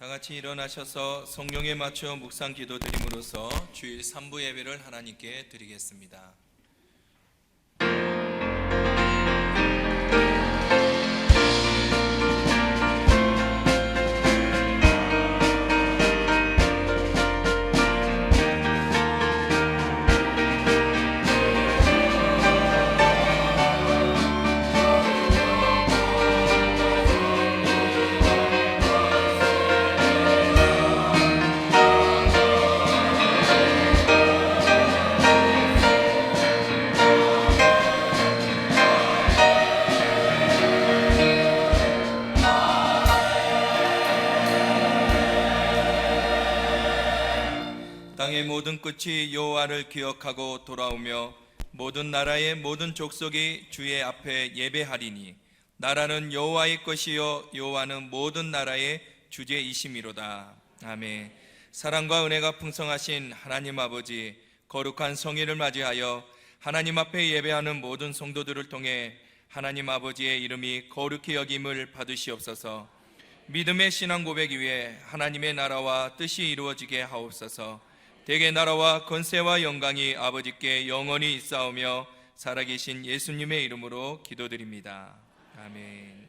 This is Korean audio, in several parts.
다 같이 일어나셔서 성령에 맞춰 묵상 기도드림으로써 주일 3부 예배를 하나님께 드리겠습니다. 땅의 모든 끝이 여호와를 기억하고 돌아오며 모든 나라의 모든 족속이 주의 앞에 예배하리니 나라는 여호와의 것이요 여호와는 모든 나라의 주제이심이로다. 아멘. 사랑과 은혜가 풍성하신 하나님 아버지, 거룩한 성일을 맞이하여 하나님 앞에 예배하는 모든 성도들을 통해 하나님 아버지의 이름이 거룩히 여김을 받으시옵소서. 믿음의 신앙 고백 위에 하나님의 나라와 뜻이 이루어지게 하옵소서. 대개 나라와 권세와 영광이 아버지께 영원히 있사오며 살아계신 예수님의 이름으로 기도드립니다. 아멘.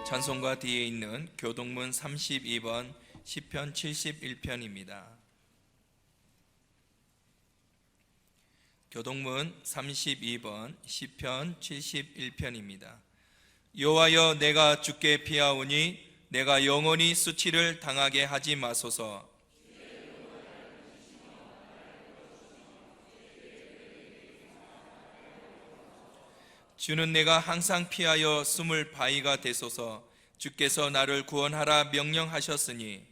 찬송가 뒤에 있는 교동문 32번 시편 71편입니다. 교동문 32번 시편 71편입니다. 여호와여, 내가 주께 피하오니 내가 영원히 수치를 당하게 하지 마소서. 주는 내가 항상 피하여 숨을 바위가 되소서. 주께서 나를 구원하라 명령하셨으니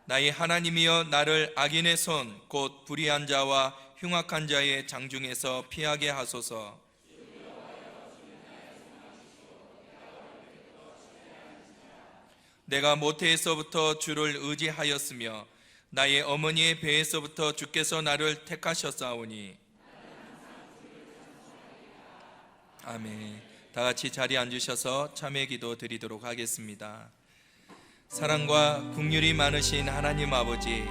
나의 하나님이여, 나를 악인의 손 곧 불의한 자와 흉악한 자의 장중에서 피하게 하소서. 내가 모태에서부터 주를 의지하였으며 나의 어머니의 배에서부터 주께서 나를 택하셨사오니. 아멘. 다 같이 자리에 앉으셔서 참회 기도 드리도록 하겠습니다. 사랑과 긍휼이 많으신 하나님 아버지,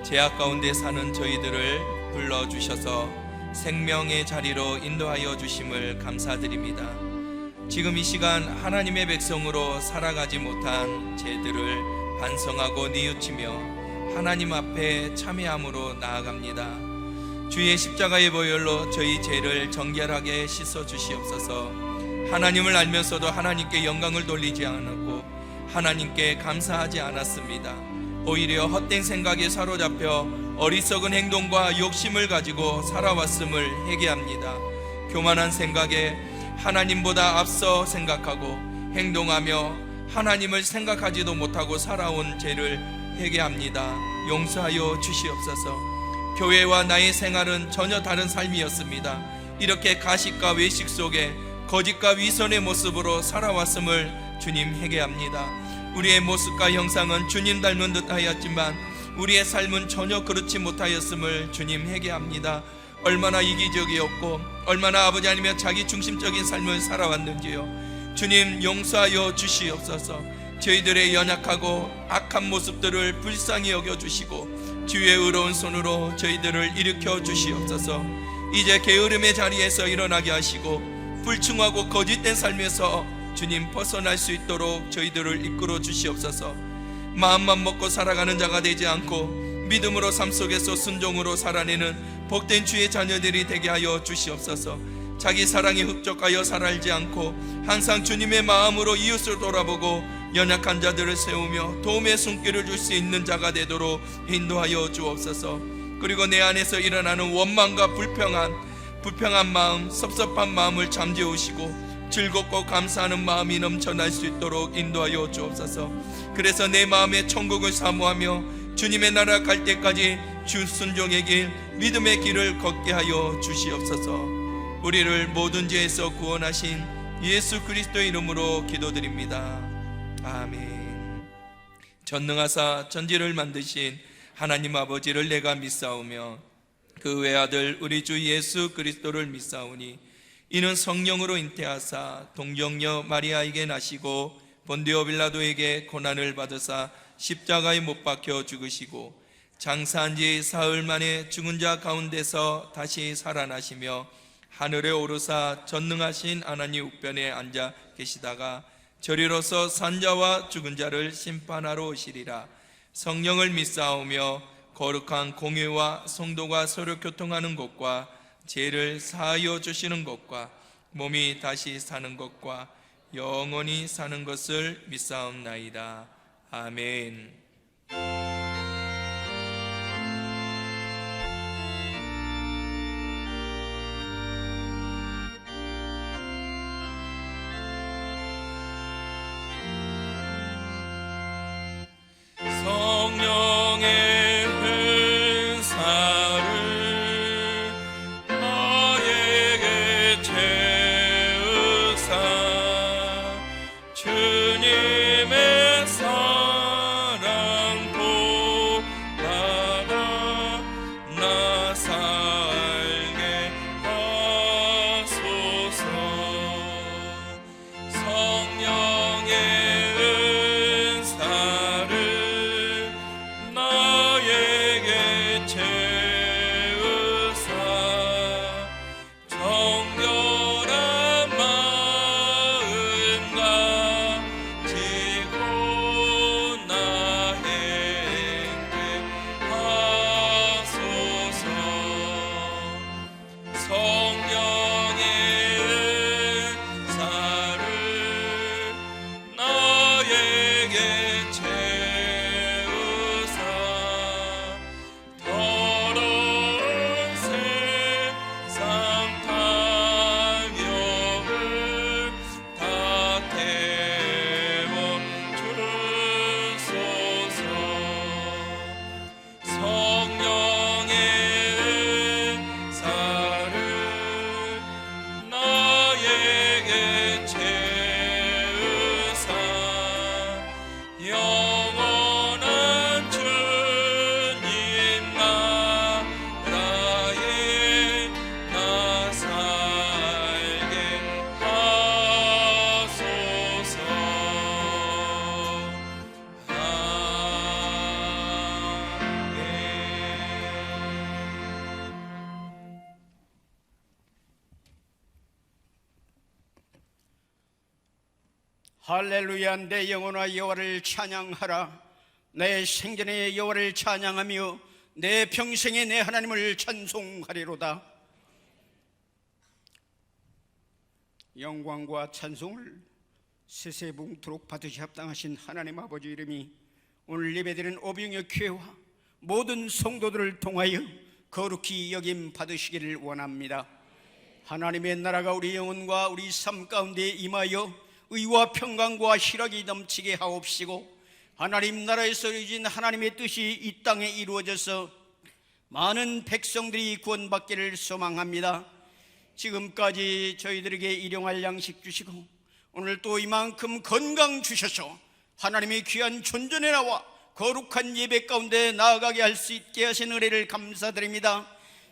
죄악 가운데 사는 저희들을 불러주셔서 생명의 자리로 인도하여 주심을 감사드립니다. 지금 이 시간 하나님의 백성으로 살아가지 못한 죄들을 반성하고 뉘우치며 하나님 앞에 참회함으로 나아갑니다. 주의 십자가의 보혈로 저희 죄를 정결하게 씻어 주시옵소서. 하나님을 알면서도 하나님께 영광을 돌리지 않았고 하나님께 감사하지 않았습니다. 오히려 헛된 생각에 사로잡혀 어리석은 행동과 욕심을 가지고 살아왔음을 회개합니다. 교만한 생각에 하나님보다 앞서 생각하고 행동하며 하나님을 생각하지도 못하고 살아온 죄를 회개합니다. 용서하여 주시옵소서. 교회와 나의 생활은 전혀 다른 삶이었습니다. 이렇게 가식과 외식 속에 거짓과 위선의 모습으로 살아왔음을 주님 회개합니다. 우리의 모습과 형상은 주님 닮은 듯 하였지만 우리의 삶은 전혀 그렇지 못하였음을 주님 회개합니다. 얼마나 이기적이었고 얼마나 아버지 하나님의 자기 중심적인 삶을 살아왔는지요. 주님 용서하여 주시옵소서. 저희들의 연약하고 악한 모습들을 불쌍히 여겨주시고 주의 의로운 손으로 저희들을 일으켜 주시옵소서. 이제 게으름의 자리에서 일어나게 하시고 불충하고 거짓된 삶에서 주님 벗어날 수 있도록 저희들을 이끌어 주시옵소서. 마음만 먹고 살아가는 자가 되지 않고 믿음으로 삶 속에서 순종으로 살아내는 복된 주의 자녀들이 되게 하여 주시옵소서. 자기 사랑에 흡족하여 살지 않고 항상 주님의 마음으로 이웃을 돌아보고 연약한 자들을 세우며 도움의 손길을 줄 수 있는 자가 되도록 인도하여 주옵소서. 그리고 내 안에서 일어나는 원망과 불평한 마음, 섭섭한 마음을 잠재우시고 즐겁고 감사하는 마음이 넘쳐날 수 있도록 인도하여 주옵소서. 그래서 내 마음에 천국을 사모하며 주님의 나라 갈 때까지 주 순종의 길, 믿음의 길을 걷게 하여 주시옵소서. 우리를 모든 죄에서 구원하신 예수 그리스도의 이름으로 기도드립니다. 아멘. 전능하사 천지를 만드신 하나님 아버지를 내가 믿사오며 그 외아들 우리 주 예수 그리스도를 믿사오니 이는 성령으로 잉태하사 동정녀 마리아에게 나시고 본디오 빌라도에게 고난을 받으사 십자가에 못 박혀 죽으시고 장사한 지 사흘 만에 죽은 자 가운데서 다시 살아나시며 하늘에 오르사 전능하신 하나님 우편에 앉아 계시다가 저리로서 산자와 죽은 자를 심판하러 오시리라. 성령을 믿사오며 거룩한 공회와 성도가 서로 교통하는 것과 죄를 사하여 주시는 것과 몸이 다시 사는 것과 영원히 사는 것을 믿사옵나이다. 아멘. 성령의 은사를 나에게 채우사 주님의 사랑 할렐루야. 내 영혼아 여호와를 찬양하라. 내 생전에 여호와를 찬양하며 내 평생에 내 하나님을 찬송하리로다. 영광과 찬송을 세세붕토록 받으시 합당하신 하나님 아버지 이름이 오늘 예배드린 오병이어 교회와 모든 성도들을 통하여 거룩히 여김 받으시기를 원합니다. 하나님의 나라가 우리 영혼과 우리 삶 가운데 임하여 의와 평강과 희락이 넘치게 하옵시고, 하나님 나라에서 이루어진 하나님의 뜻이 이 땅에 이루어져서 많은 백성들이 구원받기를 소망합니다. 지금까지 저희들에게 일용할 양식 주시고 오늘 또 이만큼 건강 주셔서 하나님의 귀한 존전에 나와 거룩한 예배 가운데 나아가게 할 수 있게 하신 은혜를 감사드립니다.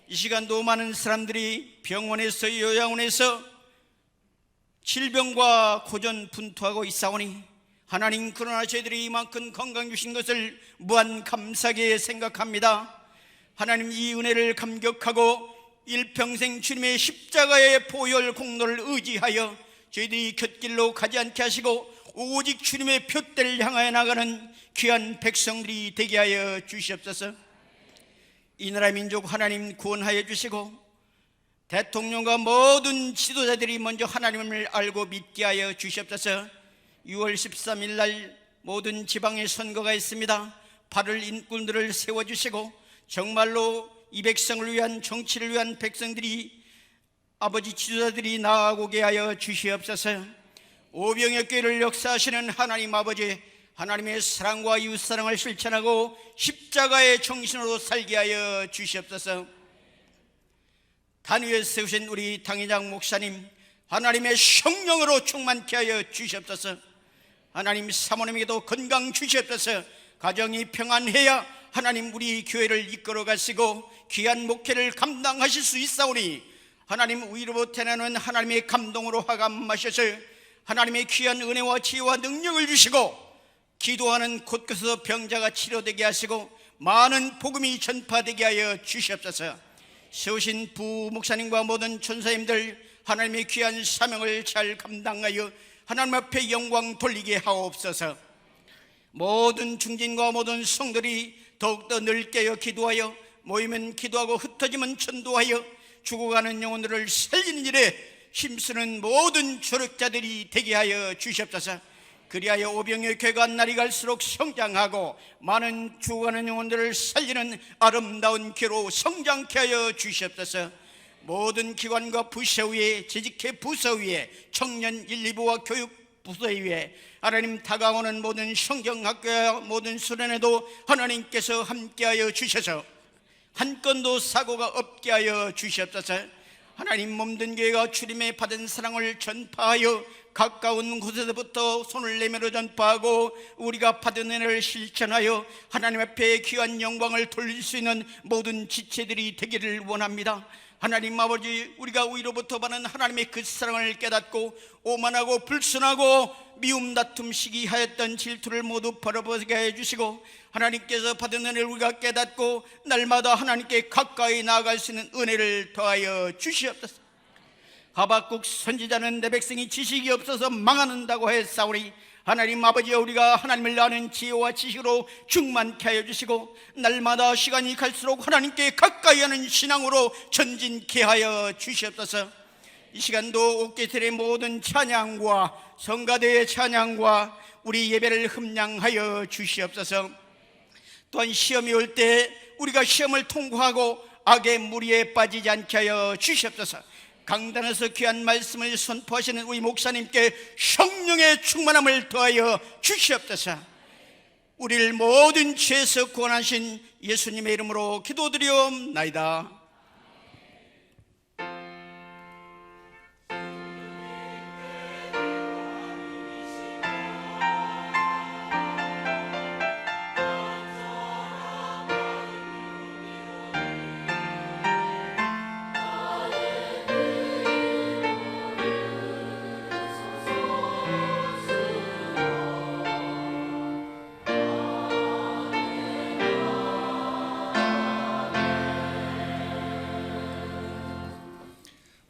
이 시간도 많은 사람들이 병원에서 요양원에서 질병과 고전 분투하고 있사오니 하나님, 그러나 저희들이 이만큼 건강 주신 것을 무한 감사하게 생각합니다. 하나님, 이 은혜를 감격하고 일평생 주님의 십자가의 보혈 공로를 의지하여 저희들이 곁길로 가지 않게 하시고 오직 주님의 푯대를 향하여 나가는 귀한 백성들이 되게 하여 주시옵소서. 이 나라 민족 하나님 구원하여 주시고 대통령과 모든 지도자들이 먼저 하나님을 알고 믿게 하여 주시옵소서. 6월 13일 날 모든 지방에 선거가 있습니다. 바를 인꾼들을 세워주시고 정말로 이 백성을 위한, 정치를 위한 백성들이, 아버지 지도자들이 나아오게 하여 주시옵소서. 오병이어 교회를 역사하시는 하나님 아버지, 하나님의 사랑과 이웃사랑을 실천하고 십자가의 정신으로 살게 하여 주시옵소서. 단위에 세우신 우리 당회장 목사님, 하나님의 성령으로 충만케 하여 주시옵소서. 하나님, 사모님에게도 건강 주시옵소서. 가정이 평안해야 하나님 우리 교회를 이끌어 가시고 귀한 목회를 감당하실 수 있사오니 하나님 위로부터 나는 하나님의 감동으로 화감하셔서 하나님의 귀한 은혜와 지혜와 능력을 주시고 기도하는 곳곳에서 병자가 치료되게 하시고 많은 복음이 전파되게 하여 주시옵소서. 세우신 부목사님과 모든 전사님들 하나님의 귀한 사명을 잘 감당하여 하나님 앞에 영광 돌리게 하옵소서. 모든 중진과 모든 성들이 더욱더 넓게 기도하여 모이면 기도하고 흩어지면 전도하여 죽어가는 영혼들을 살리는 일에 힘쓰는 모든 조력자들이 되게 하여 주시옵소서. 그리하여 오병이어 교회가 날이 갈수록 성장하고 많은 죽어가는 영혼들을 살리는 아름다운 교회로 성장케 하여 주시옵소서. 모든 기관과 부서 위에, 재직회 부서 위에, 청년 1, 2부와 교육 부서 위에 하나님 다가오는 모든 성경학교와 모든 수련회도 하나님께서 함께하여 주셔서 한 건도 사고가 없게 하여 주시옵소서. 하나님, 몸든 교회가 주님의 받은 사랑을 전파하여 가까운 곳에서부터 손을 내밀어 전파하고 우리가 받은 은혜를 실천하여 하나님 앞에 귀한 영광을 돌릴 수 있는 모든 지체들이 되기를 원합니다. 하나님 아버지, 우리가 위로부터 받는 하나님의 그 사랑을 깨닫고 오만하고 불순하고 미움 다툼 시기하였던 질투를 모두 벌어버리게 해주시고 하나님께서 받은 은혜를 우리가 깨닫고 날마다 하나님께 가까이 나아갈 수 있는 은혜를 더하여 주시옵소서. 하박국 선지자는 내 백성이 지식이 없어서 망하는다고 했사오니 하나님 아버지, 우리가 하나님을 아는 지혜와 지식으로 충만케 하여 주시고 날마다 시간이 갈수록 하나님께 가까이 하는 신앙으로 전진케 하여 주시옵소서. 이 시간도 옥계틀의 모든 찬양과 성가대의 찬양과 우리 예배를 흠양하여 주시옵소서. 또한 시험이 올 때 우리가 시험을 통과하고 악의 무리에 빠지지 않게 하여 주시옵소서. 강단에서 귀한 말씀을 선포하시는 우리 목사님께 성령의 충만함을 더하여 주시옵소서. 우리를 모든 죄에서 구원하신 예수님의 이름으로 기도드리옵나이다.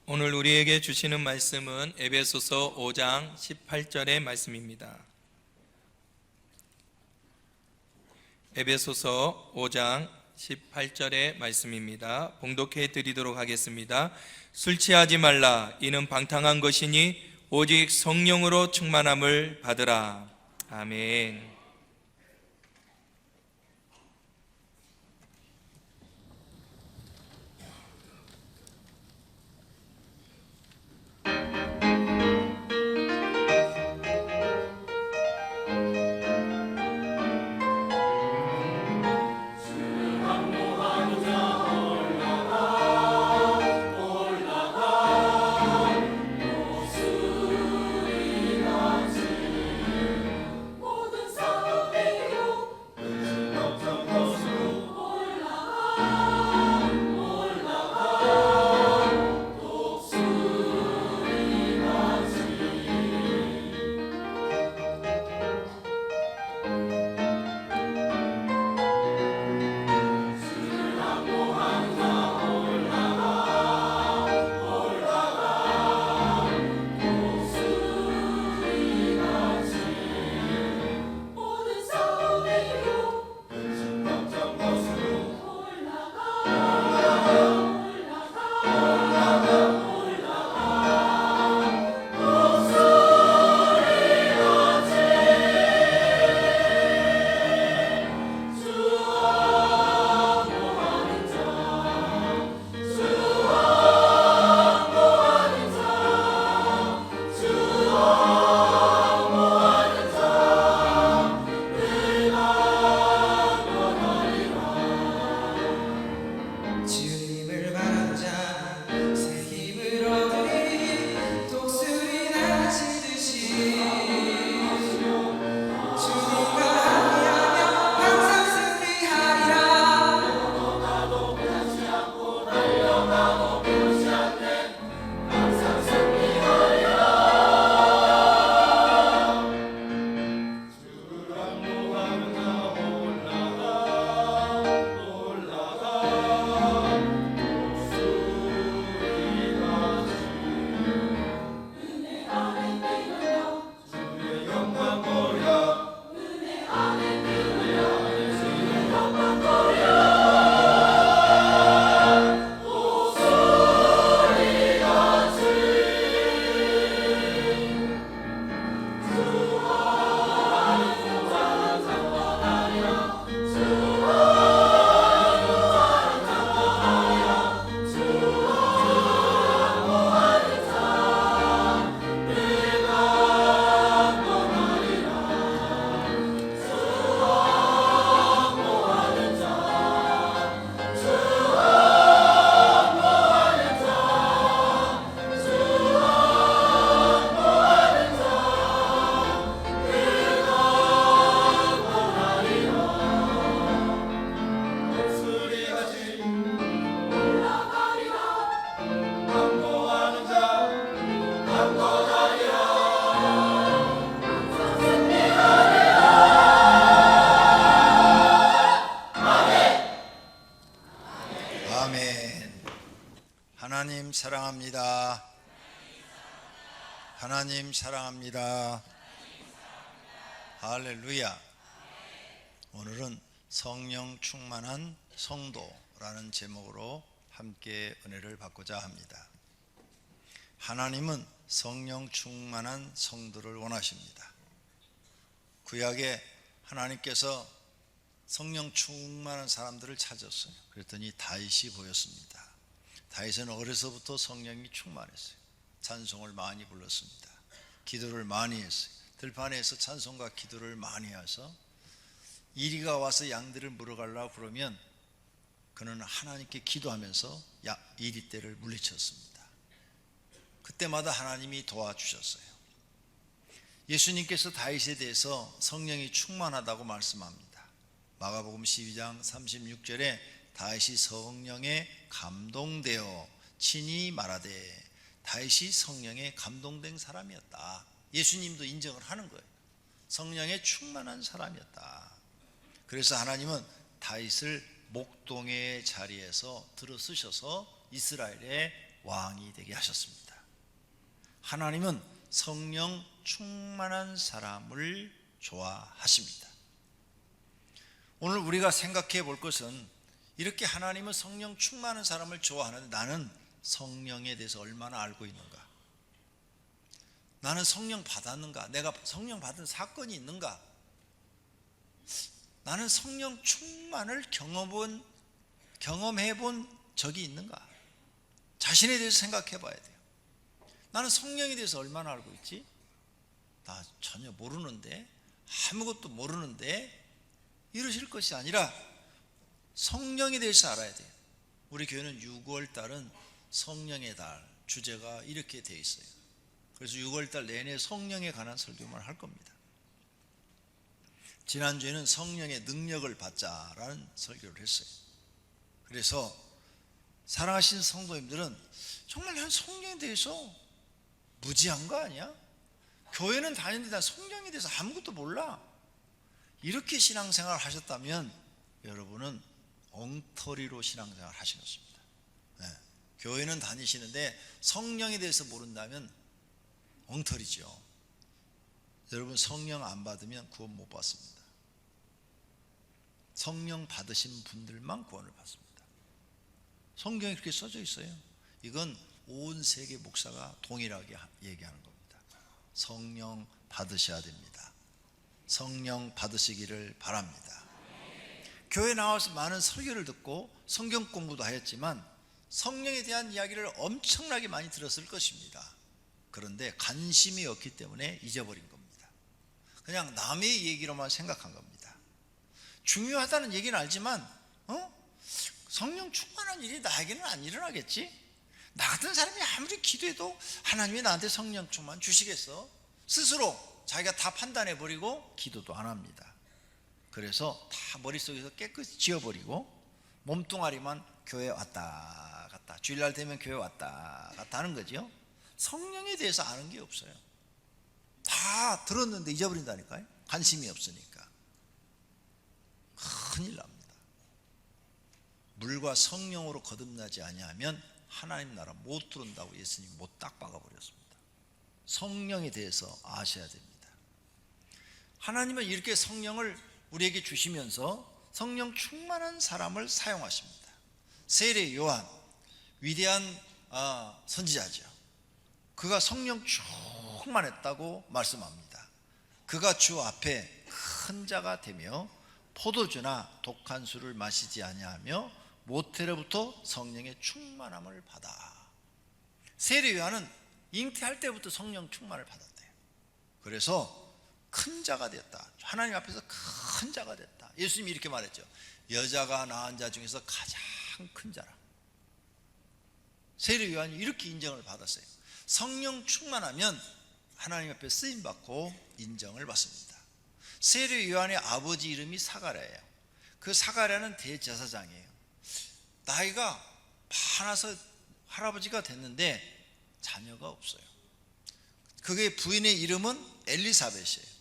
오늘 우리에게 주시는 말씀은 에베소서 5장 18절의 말씀입니다. 에베소서 5장 18절의 말씀입니다. 봉독해 드리도록 하겠습니다. 술 취하지 말라. 이는 방탕한 것이니 오직 성령으로 충만함을 받으라. 아멘. 하나님 사랑합니다. 하나님 사랑합니다. 할렐루야. 오늘은 성령 충만한 성도라는 제목으로 함께 은혜를 받고자 합니다. 하나님은 성령 충만한 성도를 원하십니다. 구약에 하나님께서 성령 충만한 사람들을 찾았어요. 그랬더니 다윗이 보였습니다. 다윗은 어려서부터 성령이 충만했어요. 찬송을 많이 불렀습니다. 기도를 많이 했어요. 들판에서 찬송과 기도를 많이 해서 이리가 와서 양들을 물어가려고 그러면 그는 하나님께 기도하면서 이리떼를 물리쳤습니다. 그때마다 하나님이 도와주셨어요. 예수님께서 다윗에 대해서 성령이 충만하다고 말씀합니다. 마가복음 12장 36절에 다윗이 성령에 감동되어 친히 말하되, 다윗이 성령에 감동된 사람이었다. 예수님도 인정을 하는 거예요. 성령에 충만한 사람이었다. 그래서 하나님은 다윗을 목동의 자리에서 들어쓰셔서 이스라엘의 왕이 되게 하셨습니다. 하나님은 성령 충만한 사람을 좋아하십니다. 오늘 우리가 생각해 볼 것은 이렇게 하나님은 성령 충만한 사람을 좋아하는데 나는 성령에 대해서 얼마나 알고 있는가? 나는 성령 받았는가? 내가 성령 받은 사건이 있는가? 나는 성령 충만을 경험해 본 적이 있는가? 자신에 대해서 생각해 봐야 돼요. 나는 성령에 대해서 얼마나 알고 있지? 나 전혀 모르는데, 아무것도 모르는데, 이러실 것이 아니라 성령에 대해서 알아야 돼요. 우리 교회는 6월 달은 성령의 달, 주제가 이렇게 되어 있어요. 그래서 6월 달 내내 성령에 관한 설교만 할 겁니다. 지난주에는 성령의 능력을 받자라는 설교를 했어요. 그래서 사랑하시는 성도님들은 정말 난 성령에 대해서 무지한 거 아니야? 교회는 다니는데 난 성령에 대해서 아무것도 몰라. 이렇게 신앙생활을 하셨다면 여러분은 엉터리로 신앙생활을 하신 것입니다. 네. 교회는 다니시는데 성령에 대해서 모른다면 엉터리죠. 여러분 성령 안 받으면 구원 못 받습니다. 성령 받으신 분들만 구원을 받습니다. 성경에 그렇게 써져 있어요. 이건 온 세계 목사가 동일하게 얘기하는 겁니다. 성령 받으셔야 됩니다. 성령 받으시기를 바랍니다. 교회 나와서 많은 설교를 듣고 성경 공부도 하였지만 성령에 대한 이야기를 엄청나게 많이 들었을 것입니다. 그런데 관심이 없기 때문에 잊어버린 겁니다. 그냥 남의 얘기로만 생각한 겁니다. 중요하다는 얘기는 알지만 성령 충만한 일이 나에게는 안 일어나겠지? 나 같은 사람이 아무리 기도해도 하나님이 나한테 성령 충만 주시겠어? 스스로 자기가 다 판단해버리고 기도도 안 합니다. 그래서 다 머릿속에서 깨끗이 지워버리고 몸뚱아리만 교회 왔다 갔다, 주일날 되면 교회 왔다 갔다 하는 거죠. 성령에 대해서 아는 게 없어요. 다 들었는데 잊어버린다니까요. 관심이 없으니까. 큰일 납니다. 물과 성령으로 거듭나지 아니하면 하나님 나라 못 들어온다고 예수님이 못 딱 박아버렸습니다. 성령에 대해서 아셔야 됩니다. 하나님은 이렇게 성령을 우리에게 주시면서 성령 충만한 사람을 사용하십니다. 세례 요한, 위대한 선지자죠. 그가 성령 충만했다고 말씀합니다. 그가 주 앞에 큰 자가 되며 포도주나 독한 술을 마시지 아니하며 모태로부터 성령의 충만함을 받아. 세례 요한은 잉태할 때부터 성령 충만을 받았대요. 그래서 큰 자가 됐다. 하나님 앞에서 큰 자가 됐다. 예수님이 이렇게 말했죠. 여자가 낳은 자 중에서 가장 큰 자라. 세례 요한이 이렇게 인정을 받았어요. 성령 충만하면 하나님 앞에 쓰임받고 인정을 받습니다. 세례 요한의 아버지 이름이 사가랴예요. 그 사가랴는 대제사장이에요. 나이가 많아서 할아버지가 됐는데 자녀가 없어요. 그의 부인의 이름은 엘리사벳이에요.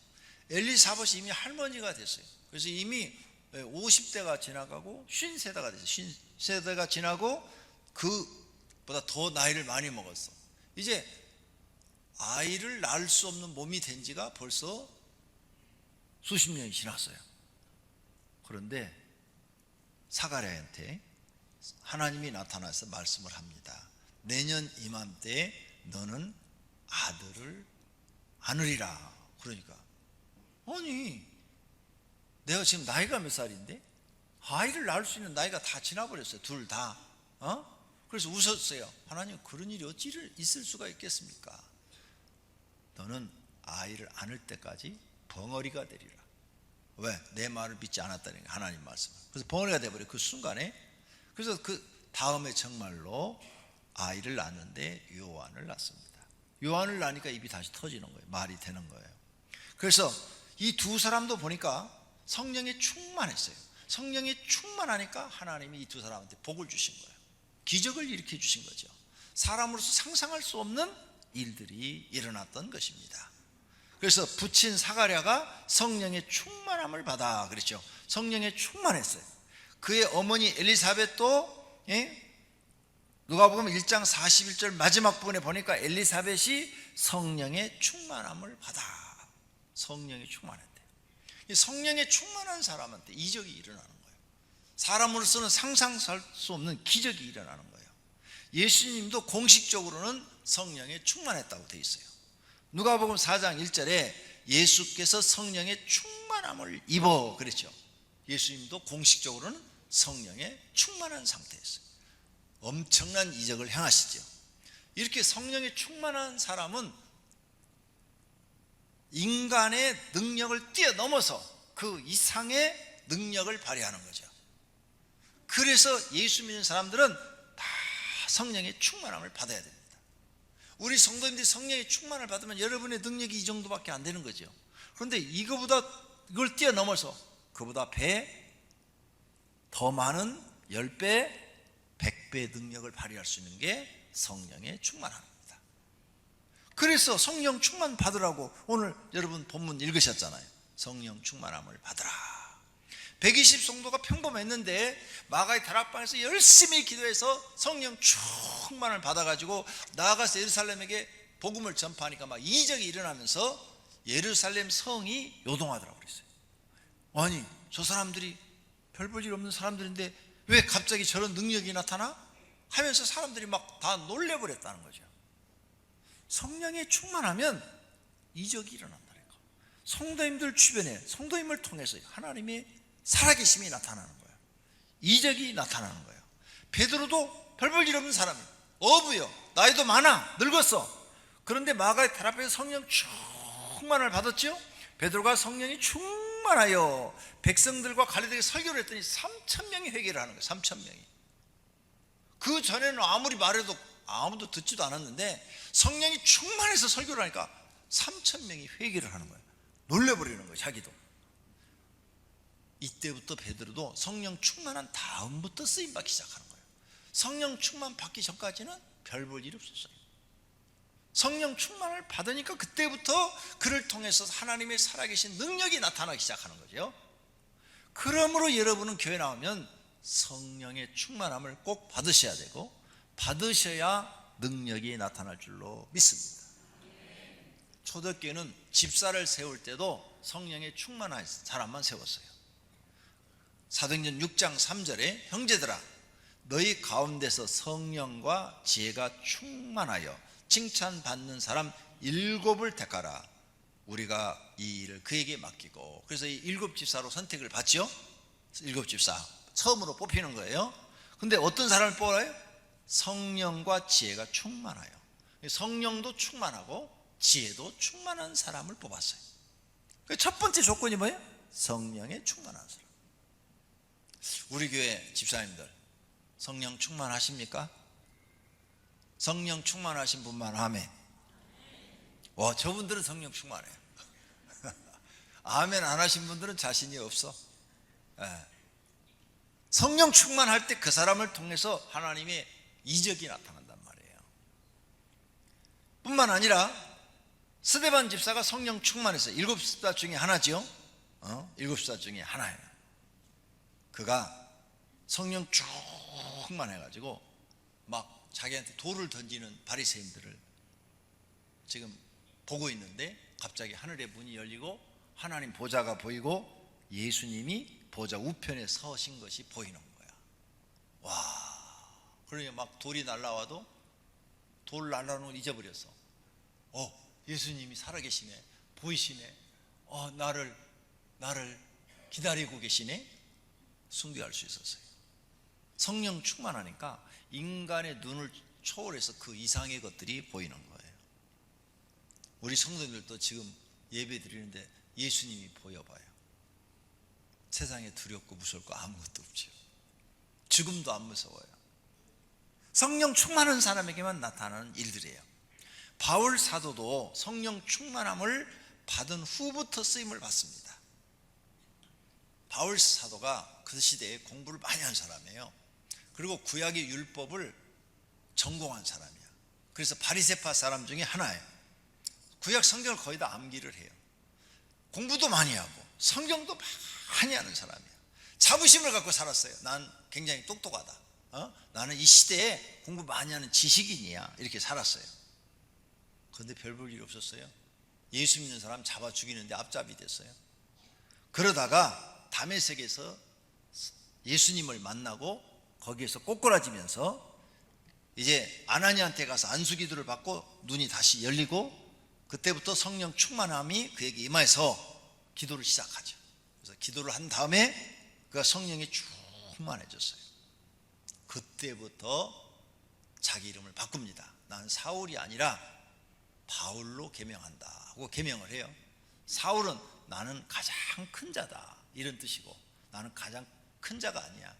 엘리사벳이 이미 할머니가 됐어요. 그래서 이미 50대가 지나가고 50세대가 됐어요. 50세대가 지나고 그보다 더 나이를 많이 먹었어. 이제 아이를 낳을 수 없는 몸이 된 지가 벌써 수십 년이 지났어요. 그런데 사가랴한테 하나님이 나타나서 말씀을 합니다. 내년 이맘때에 너는 아들을 안으리라. 그러니까 아니 내가 지금 나이가 몇 살인데 아이를 낳을 수 있는 나이가 다 지나버렸어요. 둘 다. 그래서 웃었어요. 하나님 하나님 그런 일이 어찌 있을 수가 있겠습니까? 너는 아이를 안을 때까지 벙어리가 되리라. 왜? 내 말을 믿지 않았다는 게 하나님 말씀을. 그래서 벙어리가 돼버려요. 그 순간에. 그래서 그 다음에 정말로 아이를 낳는데 요한을 낳습니다. 요한을 낳으니까 입이 다시 터지는 거예요. 말이 되는 거예요. 그래서 이 두 사람도 보니까 성령에 충만했어요. 성령에 충만하니까 하나님이 이 두 사람한테 복을 주신 거예요. 기적을 일으켜 주신 거죠. 사람으로서 상상할 수 없는 일들이 일어났던 것입니다. 그래서 부친 사가랴가 성령의 충만함을 받아 그랬죠. 성령에 충만했어요. 그의 어머니 엘리사벳도 누가복음 1장 41절 마지막 부분에 보니까 엘리사벳이 성령의 충만함을 받아. 성령이 충만했대. 성령의 충만한 사람한테 이적이 일어나는 거예요. 사람으로서는 상상할 수 없는 기적이 일어나는 거예요. 예수님도 공식적으로는 성령에 충만했다고 되어 있어요. 누가복음 4장 1절에 예수께서 성령의 충만함을 입어 그랬죠. 예수님도 공식적으로는 성령에 충만한 상태였어요. 엄청난 이적을 행하시죠. 이렇게 성령에 충만한 사람은 인간의 능력을 뛰어넘어서 그 이상의 능력을 발휘하는 거죠. 그래서 예수 믿는 사람들은 다 성령의 충만함을 받아야 됩니다. 우리 성도님들이 성령의 충만을 받으면 여러분의 능력이 이 정도밖에 안 되는 거죠. 그런데 이걸 뛰어넘어서 그보다 배 더 많은 10배, 100배 능력을 발휘할 수 있는 게 성령의 충만함입니다. 그래서 성령 충만 받으라고 오늘 여러분 본문 읽으셨잖아요. 성령 충만함을 받으라. 120 성도가 평범했는데 마가의 다락방에서 열심히 기도해서 성령 충만을 받아가지고 나아가서 예루살렘에게 복음을 전파하니까 막 이적이 일어나면서 예루살렘 성이 요동하더라고 그랬어요. 아니 저 사람들이 별 볼 일 없는 사람들인데 왜 갑자기 저런 능력이 나타나? 하면서 사람들이 막 다 놀래버렸다는 거죠. 성령에 충만하면 이적이 일어난다니까. 성도님들 주변에 성도님을 통해서 하나님의 살아계심이 나타나는 거예요. 이적이 나타나는 거예요. 베드로도 별 볼 일 없는 사람이에요. 어부요. 나이도 많아. 늙었어. 그런데 마가의 달 앞에서 성령 충만을 받았죠. 베드로가 성령이 충만하여 백성들과 갈릴리에 설교를 했더니 3,000명이 회개를 하는 거예요. 3,000명이. 그 전에는 아무리 말해도 아무도 듣지도 않았는데 성령이 충만해서 설교를 하니까 3,000명이 회개를 하는 거예요. 놀래버리는 거예요. 자기도. 이때부터 베드로도 성령 충만한 다음부터 쓰임받기 시작하는 거예요. 성령 충만 받기 전까지는 별 볼 일 없었어요. 성령 충만을 받으니까 그때부터 그를 통해서 하나님의 살아계신 능력이 나타나기 시작하는 거죠. 그러므로 여러분은 교회 나오면 성령의 충만함을 꼭 받으셔야 되고 받으셔야 능력이 나타날 줄로 믿습니다. 초대교회는 집사를 세울 때도 성령의 충만한 사람만 세웠어요. 사도행전 6장 3절에 형제들아 너희 가운데서 성령과 지혜가 충만하여 칭찬받는 사람 7을 택하라. 우리가 이 일을 그에게 맡기고. 그래서 이 7 집사로 선택을 받죠. 7 집사 처음으로 뽑히는 거예요. 근데 어떤 사람을 뽑아요? 성령과 지혜가 충만하여. 성령도 충만하고 지혜도 충만한 사람을 뽑았어요. 첫 번째 조건이 뭐예요? 성령에 충만한 사람. 우리 교회 집사님들 성령 충만하십니까? 성령 충만하신 분만 아멘. 와, 저분들은 성령 충만해요. 아멘 안 하신 분들은 자신이 없어. 네. 성령 충만할 때 그 사람을 통해서 하나님의 이적이 나타난단 말이에요. 뿐만 아니라 스데반 집사가 성령 충만했어요. 7 집사 중에 하나죠. 7 집사 중에 하나예요. 그가 성령 충만해가지고 막 자기한테 돌을 던지는 바리새인들을 지금 보고 있는데 갑자기 하늘의 문이 열리고 하나님 보좌가 보이고 예수님이 보좌 우편에 서신 것이 보이는 거야. 와, 그러니 막 돌이 날라와도 돌 날라오는 걸 잊어버렸어. 예수님이 살아계시네, 보이시네, 나를 기다리고 계시네. 숭배할 수 있었어요. 성령 충만하니까 인간의 눈을 초월해서 그 이상의 것들이 보이는 거예요. 우리 성도님들도 지금 예배 드리는데 예수님이 보여봐요. 세상에 두렵고 무서울 거 아무것도 없죠. 죽음도 안 무서워요. 성령 충만한 사람에게만 나타나는 일들이에요. 바울 사도도 성령 충만함을 받은 후부터 쓰임을 받습니다. 바울 사도가 그 시대에 공부를 많이 한 사람이에요. 그리고 구약의 율법을 전공한 사람이야. 그래서 바리새파 사람 중에 하나예요. 구약 성경을 거의 다 암기를 해요. 공부도 많이 하고 성경도 많이 하는 사람이야. 자부심을 갖고 살았어요. 난 굉장히 똑똑하다. 나는 이 시대에 공부 많이 하는 지식인이야 이렇게 살았어요. 그런데 별 볼 일 없었어요. 예수 믿는 사람 잡아 죽이는데 앞잡이 됐어요. 그러다가 다메섹에서 예수님을 만나고 거기에서 꼬꾸라지면서 이제 아나니한테 가서 안수기도를 받고 눈이 다시 열리고 그때부터 성령 충만함이 그에게 임해서 기도를 시작하죠. 그래서 기도를 한 다음에 그가 성령이 충만해졌어요. 그때부터 자기 이름을 바꿉니다. 난 사울이 아니라 바울로 계명한다 하고 계명을 해요. 사울은 나는 가장 큰 자다 이런 뜻이고 나는 가장 큰 자가 아니야.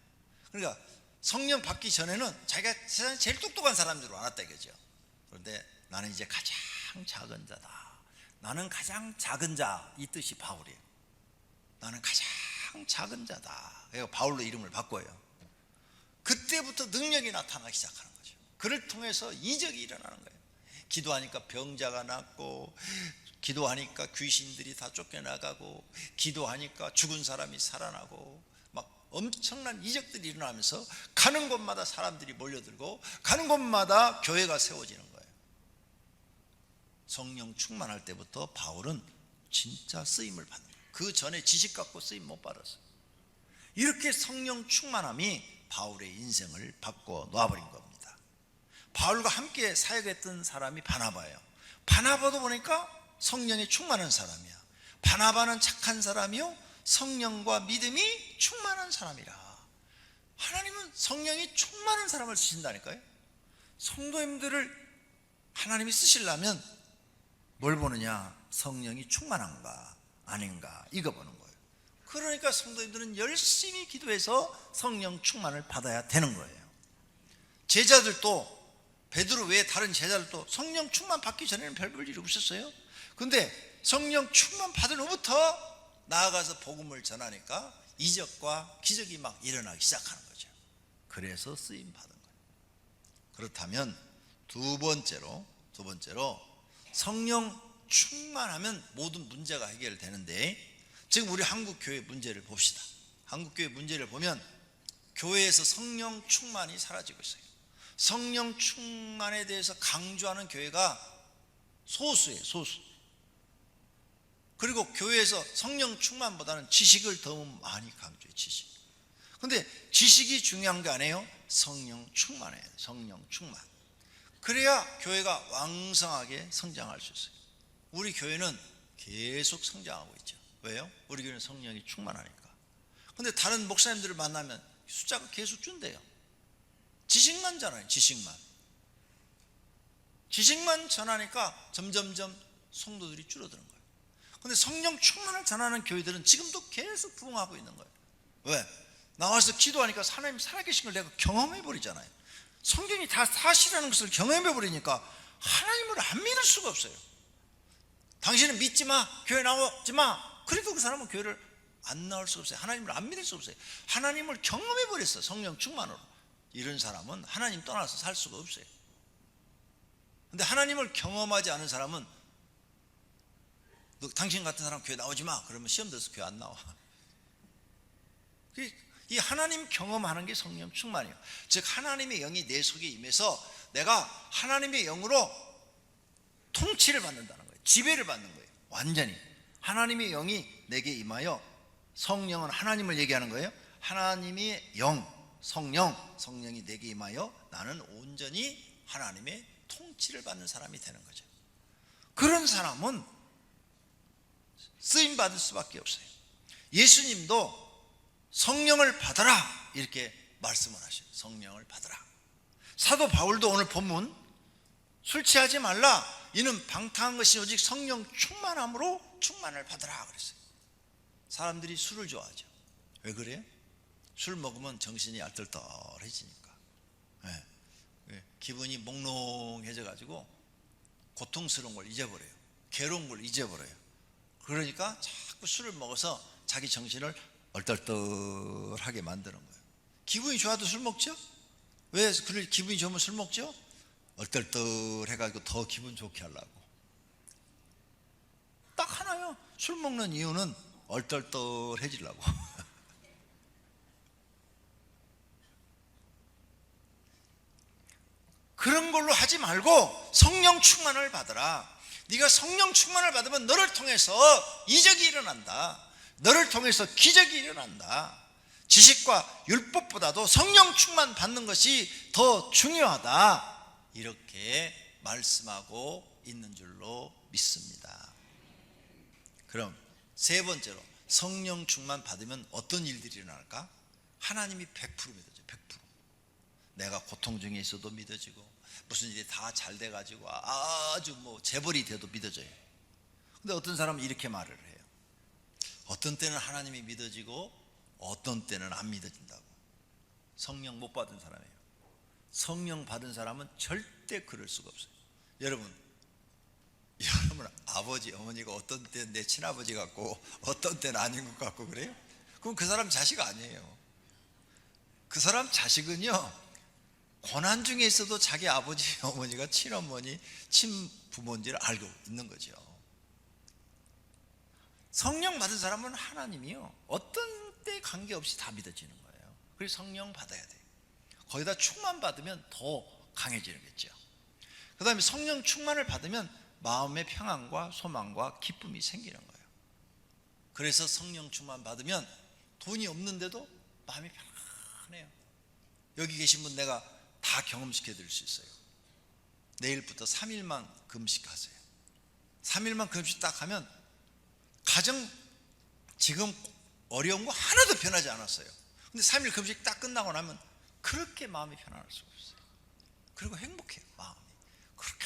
그러니까 성령 받기 전에는 자기가 세상에 제일 똑똑한 사람인 줄 알았다 이거죠. 그런데 나는 이제 가장 작은 자다. 나는 가장 작은 자 이 뜻이 바울이에요. 나는 가장 작은 자다. 그래서 바울로 이름을 바꿔요. 그때부터 능력이 나타나기 시작하는 거죠. 그를 통해서 이적이 일어나는 거예요. 기도하니까 병자가 낫고 기도하니까 귀신들이 다 쫓겨나가고 기도하니까 죽은 사람이 살아나고 막 엄청난 이적들이 일어나면서 가는 곳마다 사람들이 몰려들고 가는 곳마다 교회가 세워지는 거예요. 성령 충만할 때부터 바울은 진짜 쓰임을 받는 거예요. 그 전에 지식 갖고 쓰임 못 받았어요. 이렇게 성령 충만함이 바울의 인생을 바꿔 놔버린 겁니다. 바울과 함께 사역했던 사람이 바나바예요. 바나바도 보니까 성령이 충만한 사람이야. 바나바는 착한 사람이요 성령과 믿음이 충만한 사람이라. 하나님은 성령이 충만한 사람을 쓰신다니까요. 성도님들을 하나님이 쓰시려면 뭘 보느냐? 성령이 충만한가 아닌가 이거 보는 거예요. 그러니까 성도님들은 열심히 기도해서 성령 충만을 받아야 되는 거예요. 제자들도 베드로 외에 다른 제자들도 성령 충만 받기 전에는 별 볼 일이 없었어요. 근데 성령 충만 받은 후부터 나아가서 복음을 전하니까 이적과 기적이 막 일어나기 시작하는 거죠. 그래서 쓰임 받은 거예요. 그렇다면 두 번째로 성령 충만하면 모든 문제가 해결되는데 지금 우리 한국 교회 문제를 봅시다. 한국 교회 문제를 보면 교회에서 성령 충만이 사라지고 있어요. 성령 충만에 대해서 강조하는 교회가 소수예요. 소수. 그리고 교회에서 성령 충만보다는 지식을 더 많이 강조해요. 지식. 근데 지식이 중요한 게 아니에요. 성령 충만해요. 성령 충만. 그래야 교회가 왕성하게 성장할 수 있어요. 우리 교회는 계속 성장하고 있죠. 왜요? 우리 교회는 성령이 충만하니까. 근데 다른 목사님들을 만나면 숫자가 계속 준대요. 지식만 전하요. 지식만 전하니까 점점점 성도들이 줄어드는 거예요. 근데 성령 충만을 전하는 교회들은 지금도 계속 부흥하고 있는 거예요. 왜? 나와서 기도하니까 하나님 살아계신 걸 내가 경험해 버리잖아요. 성경이 다 사실이라는 것을 경험해 버리니까 하나님을 안 믿을 수가 없어요. 당신은 믿지 마, 교회 나오지 마. 그래도 그 사람은 교회를 안 나올 수가 없어요. 하나님을 안 믿을 수 없어요. 하나님을 경험해 버렸어요. 성령 충만으로. 이런 사람은 하나님 떠나서 살 수가 없어요. 근데 하나님을 경험하지 않은 사람은 너 당신 같은 사람 교회 나오지 마. 그러면 시험 들어서 교회 안 나와. 이 하나님 경험하는 게 성령 충만이에요. 즉 하나님의 영이 내 속에 임해서 내가 하나님의 영으로 통치를 받는다는 거예요. 지배를 받는 거예요. 완전히 하나님의 영이 내게 임하여, 성령은 하나님을 얘기하는 거예요. 하나님의 영, 성령이 내게 임하여 나는 온전히 하나님의 통치를 받는 사람이 되는 거죠. 그런 사람은 쓰임 받을 수밖에 없어요. 예수님도 성령을 받아라 이렇게 말씀을 하셔요. 성령을 받아라. 사도 바울도 오늘 본문 술 취하지 말라 이는 방탕한 것이 오직 성령 충만함으로 충만을 받아라 그랬어요. 사람들이 술을 좋아하죠. 왜 그래요? 술 먹으면 정신이 알뜰떨해지니까. 기분이 몽롱해져 가지고 고통스러운 걸 잊어버려요. 괴로운 걸 잊어버려요. 그러니까 자꾸 술을 먹어서 자기 정신을 얼떨떨하게 만드는 거예요. 기분이 좋아도 술 먹죠? 왜 그럴 기분이 좋으면 술 먹죠? 얼떨떨해가지고 더 기분 좋게 하려고. 딱 하나요. 술 먹는 이유는 얼떨떨해지려고. 그런 걸로 하지 말고 성령 충만을 받으라. 네가 성령 충만을 받으면 너를 통해서 이적이 일어난다. 너를 통해서 기적이 일어난다. 지식과 율법보다도 성령 충만 받는 것이 더 중요하다. 이렇게 말씀하고 있는 줄로 믿습니다. 그럼 세 번째로 성령 충만 받으면 어떤 일들이 일어날까? 하나님이 100% 믿어져. 100%. 내가 고통 중에 있어도 믿어지고 무슨 일이 다 잘 돼가지고 아주 재벌이 돼도 믿어져요. 근데 어떤 사람은 이렇게 말을 해요. 어떤 때는 하나님이 믿어지고 어떤 때는 안 믿어진다고. 성령 못 받은 사람이에요. 성령 받은 사람은 절대 그럴 수가 없어요. 여러분 아버지 어머니가 어떤 때는 내 친아버지 같고 어떤 때는 아닌 것 같고 그래요? 그럼 그 사람 자식 아니에요. 그 사람 자식은요, 고난 중에 있어도 자기 아버지 어머니가 친어머니 친부모인지를 알고 있는 거죠. 성령 받은 사람은 하나님이요, 어떤 때 관계없이 다 믿어지는 거예요. 그래서 성령 받아야 돼요. 거기다 충만 받으면 더 강해지겠죠. 그 다음에 성령 충만을 받으면 마음의 평안과 소망과 기쁨이 생기는 거예요. 그래서 성령 충만 받으면 돈이 없는데도 마음이 편해요. 여기 계신 분 내가 다 경험시켜 드릴 수 있어요. 내일부터 3일만 금식하세요. 3일만 금식 딱 하면 가정 지금 어려운 거 하나도 변하지 않았어요. 근데 3일 금식 딱 끝나고 나면 그렇게 마음이 편안할 수가 없어요. 그리고 행복해요. 마음이 그렇게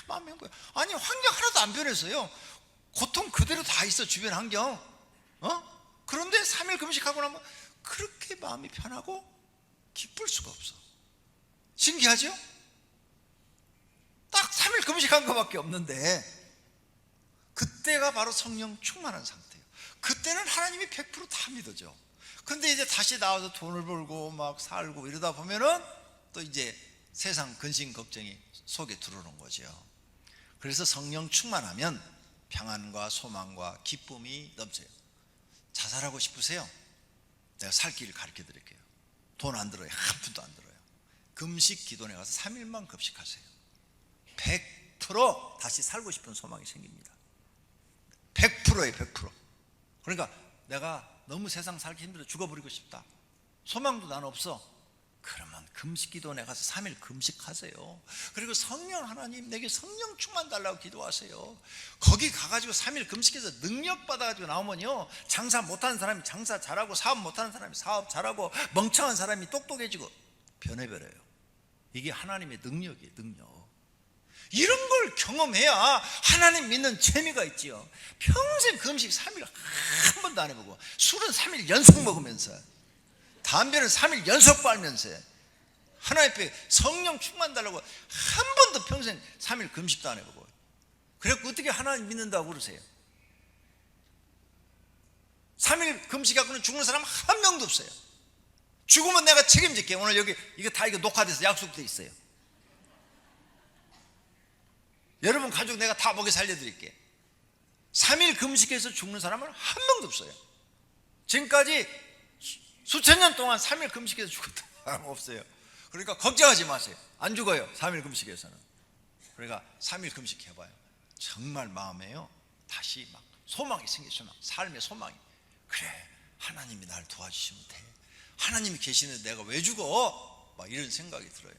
마음이 행복해요. 아니 환경 하나도 안 변했어요. 고통 그대로 다 있어. 주변 환경. 그런데 3일 금식하고 나면 그렇게 마음이 편하고 기쁠 수가 없어. 신기하죠? 딱 3일 금식한 것밖에 없는데 그때가 바로 성령 충만한 상태예요. 그때는 하나님이 100% 다 믿어져. 근데 이제 다시 나와서 돈을 벌고 막 살고 이러다 보면은 또 이제 세상 근심 걱정이 속에 들어오는 거죠. 그래서 성령 충만하면 평안과 소망과 기쁨이 넘쳐요. 자살하고 싶으세요? 내가 살 길을 가르쳐 드릴게요. 돈 안 들어요. 한 푼도 안 들어요. 금식 기도원에 가서 3일만 금식하세요. 100% 다시 살고 싶은 소망이 생깁니다. 100%예요. 100%. 그러니까 내가 너무 세상 살기 힘들어 죽어버리고 싶다, 소망도 난 없어, 그러면 금식기도원에 가서 3일 금식하세요. 그리고 성령 하나님 내게 성령 충만 달라고 기도하세요. 거기 가가지고 3일 금식해서 능력 받아가지고 나오면요, 장사 못하는 사람이 장사 잘하고 사업 못하는 사람이 사업 잘하고 멍청한 사람이 똑똑해지고 변해버려요. 이게 하나님의 능력이에요. 능력. 이런 걸 경험해야 하나님 믿는 재미가 있지요. 평생 금식 3일 한 번도 안 해보고 술은 3일 연속 먹으면서 담배는 3일 연속 빨면서 하나님 앞에 성령 충만 달라고 한 번도 평생 3일 금식도 안 해보고, 그래서 어떻게 하나님 믿는다고 그러세요? 3일 금식하고는 죽는 사람 한 명도 없어요. 죽으면 내가 책임질게. 오늘 여기 이거 다 녹화돼서 약속돼 있어요. 여러분 가족 내가 다 먹여 살려드릴게. 3일 금식해서 죽는 사람은 한 명도 없어요. 지금까지 수천 년 동안 3일 금식해서 죽었던 사람 없어요. 그러니까 걱정하지 마세요. 안 죽어요. 3일 금식에서는. 그러니까 3일 금식 해봐요. 정말 마음에요 다시 막 소망이 생기죠. 삶의 소망이. 그래, 하나님이 날 도와주시면 돼. 하나님이 계시는데 내가 왜 죽어? 막 이런 생각이 들어요.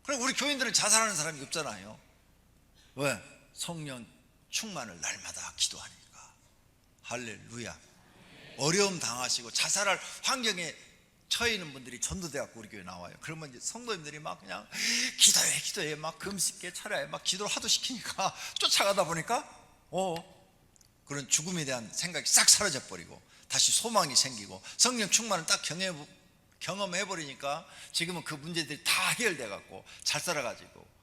그리고 우리 교인들은 자살하는 사람이 없잖아요. 왜? 성령 충만을 날마다 기도하니까. 할렐루야. 어려움 당하시고 자살할 환경에 처해 있는 분들이 전도대학교 우리 교회 나와요. 그러면 이제 성도님들이 막 그냥 기도해 막 금식해 차려해 막 기도를 하도 시키니까 쫓아가다 보니까 그런 죽음에 대한 생각이 싹 사라져 버리고 다시 소망이 생기고 성령 충만을 딱 경험해 버리니까 지금은 그 문제들이 다 해결돼 갖고 잘 살아가지고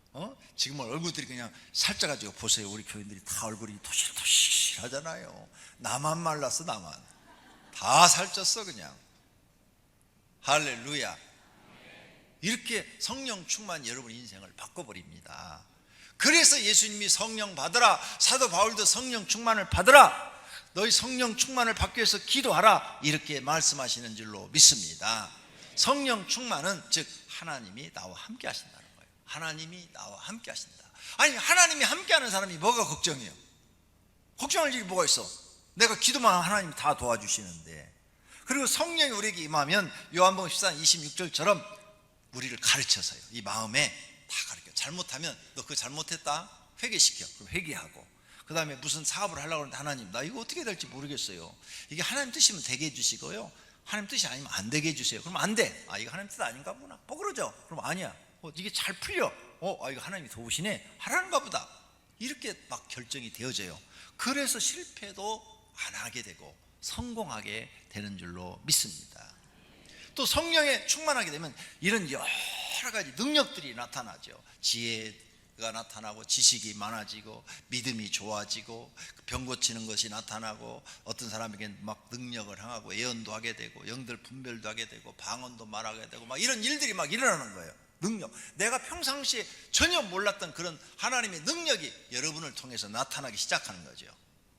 지금은 얼굴들이 그냥 살쪄가지고 보세요. 우리 교인들이 다 얼굴이 토실토실 하잖아요. 나만 말랐어. 나만 다 살쪘어 그냥. 할렐루야. 이렇게 성령 충만 여러분 인생을 바꿔버립니다. 그래서 예수님이 성령 받으라, 사도 바울도 성령 충만을 받으라, 너희 성령 충만을 받기 위해서 기도하라, 이렇게 말씀하시는 줄로 믿습니다. 성령 충만은 즉 하나님이 나와 함께 하신다는 거예요. 하나님이 나와 함께 하신다. 아니, 하나님이 함께하는 사람이 뭐가 걱정이에요? 걱정할 일이 뭐가 있어? 내가 기도만 하면 하나님이 다 도와주시는데. 그리고 성령이 우리에게 임하면 요한복음 14장 26절처럼 우리를 가르쳐서요, 이 마음에 다 가르쳐. 잘못하면 너 그거 잘못했다, 회개시켜. 그럼 회개하고, 그 다음에 무슨 사업을 하려고 하는데 하나님 나 이거 어떻게 될지 모르겠어요. 이게 하나님 뜻이면 되게 해주시고요, 하나님 뜻이 아니면 안 되게 해주세요. 그럼 안 돼. 아, 이거 하나님 뜻 아닌가 보나. 그러죠. 그럼 아니야. 이게 잘 풀려. 아, 이거 하나님이 도우시네. 하라는가 보다. 이렇게 막 결정이 되어져요. 그래서 실패도 안 하게 되고 성공하게 되는 줄로 믿습니다. 또 성령에 충만하게 되면 이런 여러 가지 능력들이 나타나죠. 지혜가 나타나고, 지식이 많아지고, 믿음이 좋아지고, 병 고치는 것이 나타나고, 어떤 사람에게는 막 능력을 행하고 예언도 하게 되고, 영들 분별도 하게 되고, 방언도 말하게 되고, 막 이런 일들이 막 일어나는 거예요. 능력, 내가 평상시에 전혀 몰랐던 그런 하나님의 능력이 여러분을 통해서 나타나기 시작하는 거죠.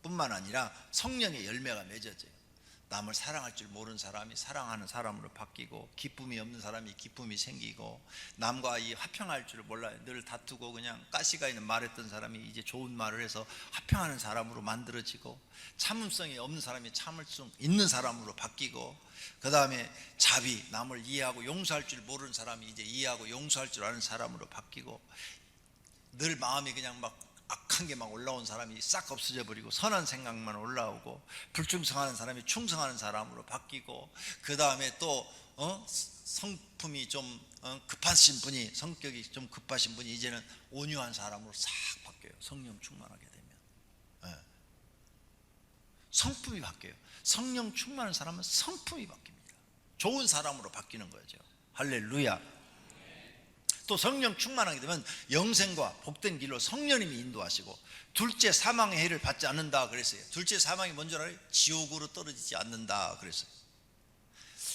뿐만 아니라 성령의 열매가 맺어져요. 남을 사랑할 줄 모르는 사람이 사랑하는 사람으로 바뀌고, 기쁨이 없는 사람이 기쁨이 생기고, 남과 이 화평할 줄 몰라요. 늘 다투고 그냥 가시가 있는 말했던 사람이 이제 좋은 말을 해서 화평하는 사람으로 만들어지고, 참음성이 없는 사람이 참을 수 있는 사람으로 바뀌고, 그 다음에 자비, 남을 이해하고 용서할 줄 모르는 사람이 이제 이해하고 용서할 줄 아는 사람으로 바뀌고, 늘 마음이 그냥 막 악한 게 막 올라온 사람이 싹 없어져 버리고 선한 생각만 올라오고, 불충성하는 사람이 충성하는 사람으로 바뀌고, 그 다음에 또 성품이 좀 급하신 분이, 성격이 좀 급하신 분이 이제는 온유한 사람으로 싹 바뀌어요. 성령 충만하게 되면 성품이 바뀌어요. 성령 충만한 사람은 성품이 바뀝니다. 좋은 사람으로 바뀌는 거죠. 할렐루야. 또 성령 충만하게 되면 영생과 복된 길로 성령님이 인도하시고, 둘째 사망의 해를 받지 않는다 그랬어요. 둘째 사망이 뭔지 알아요? 지옥으로 떨어지지 않는다 그랬어요.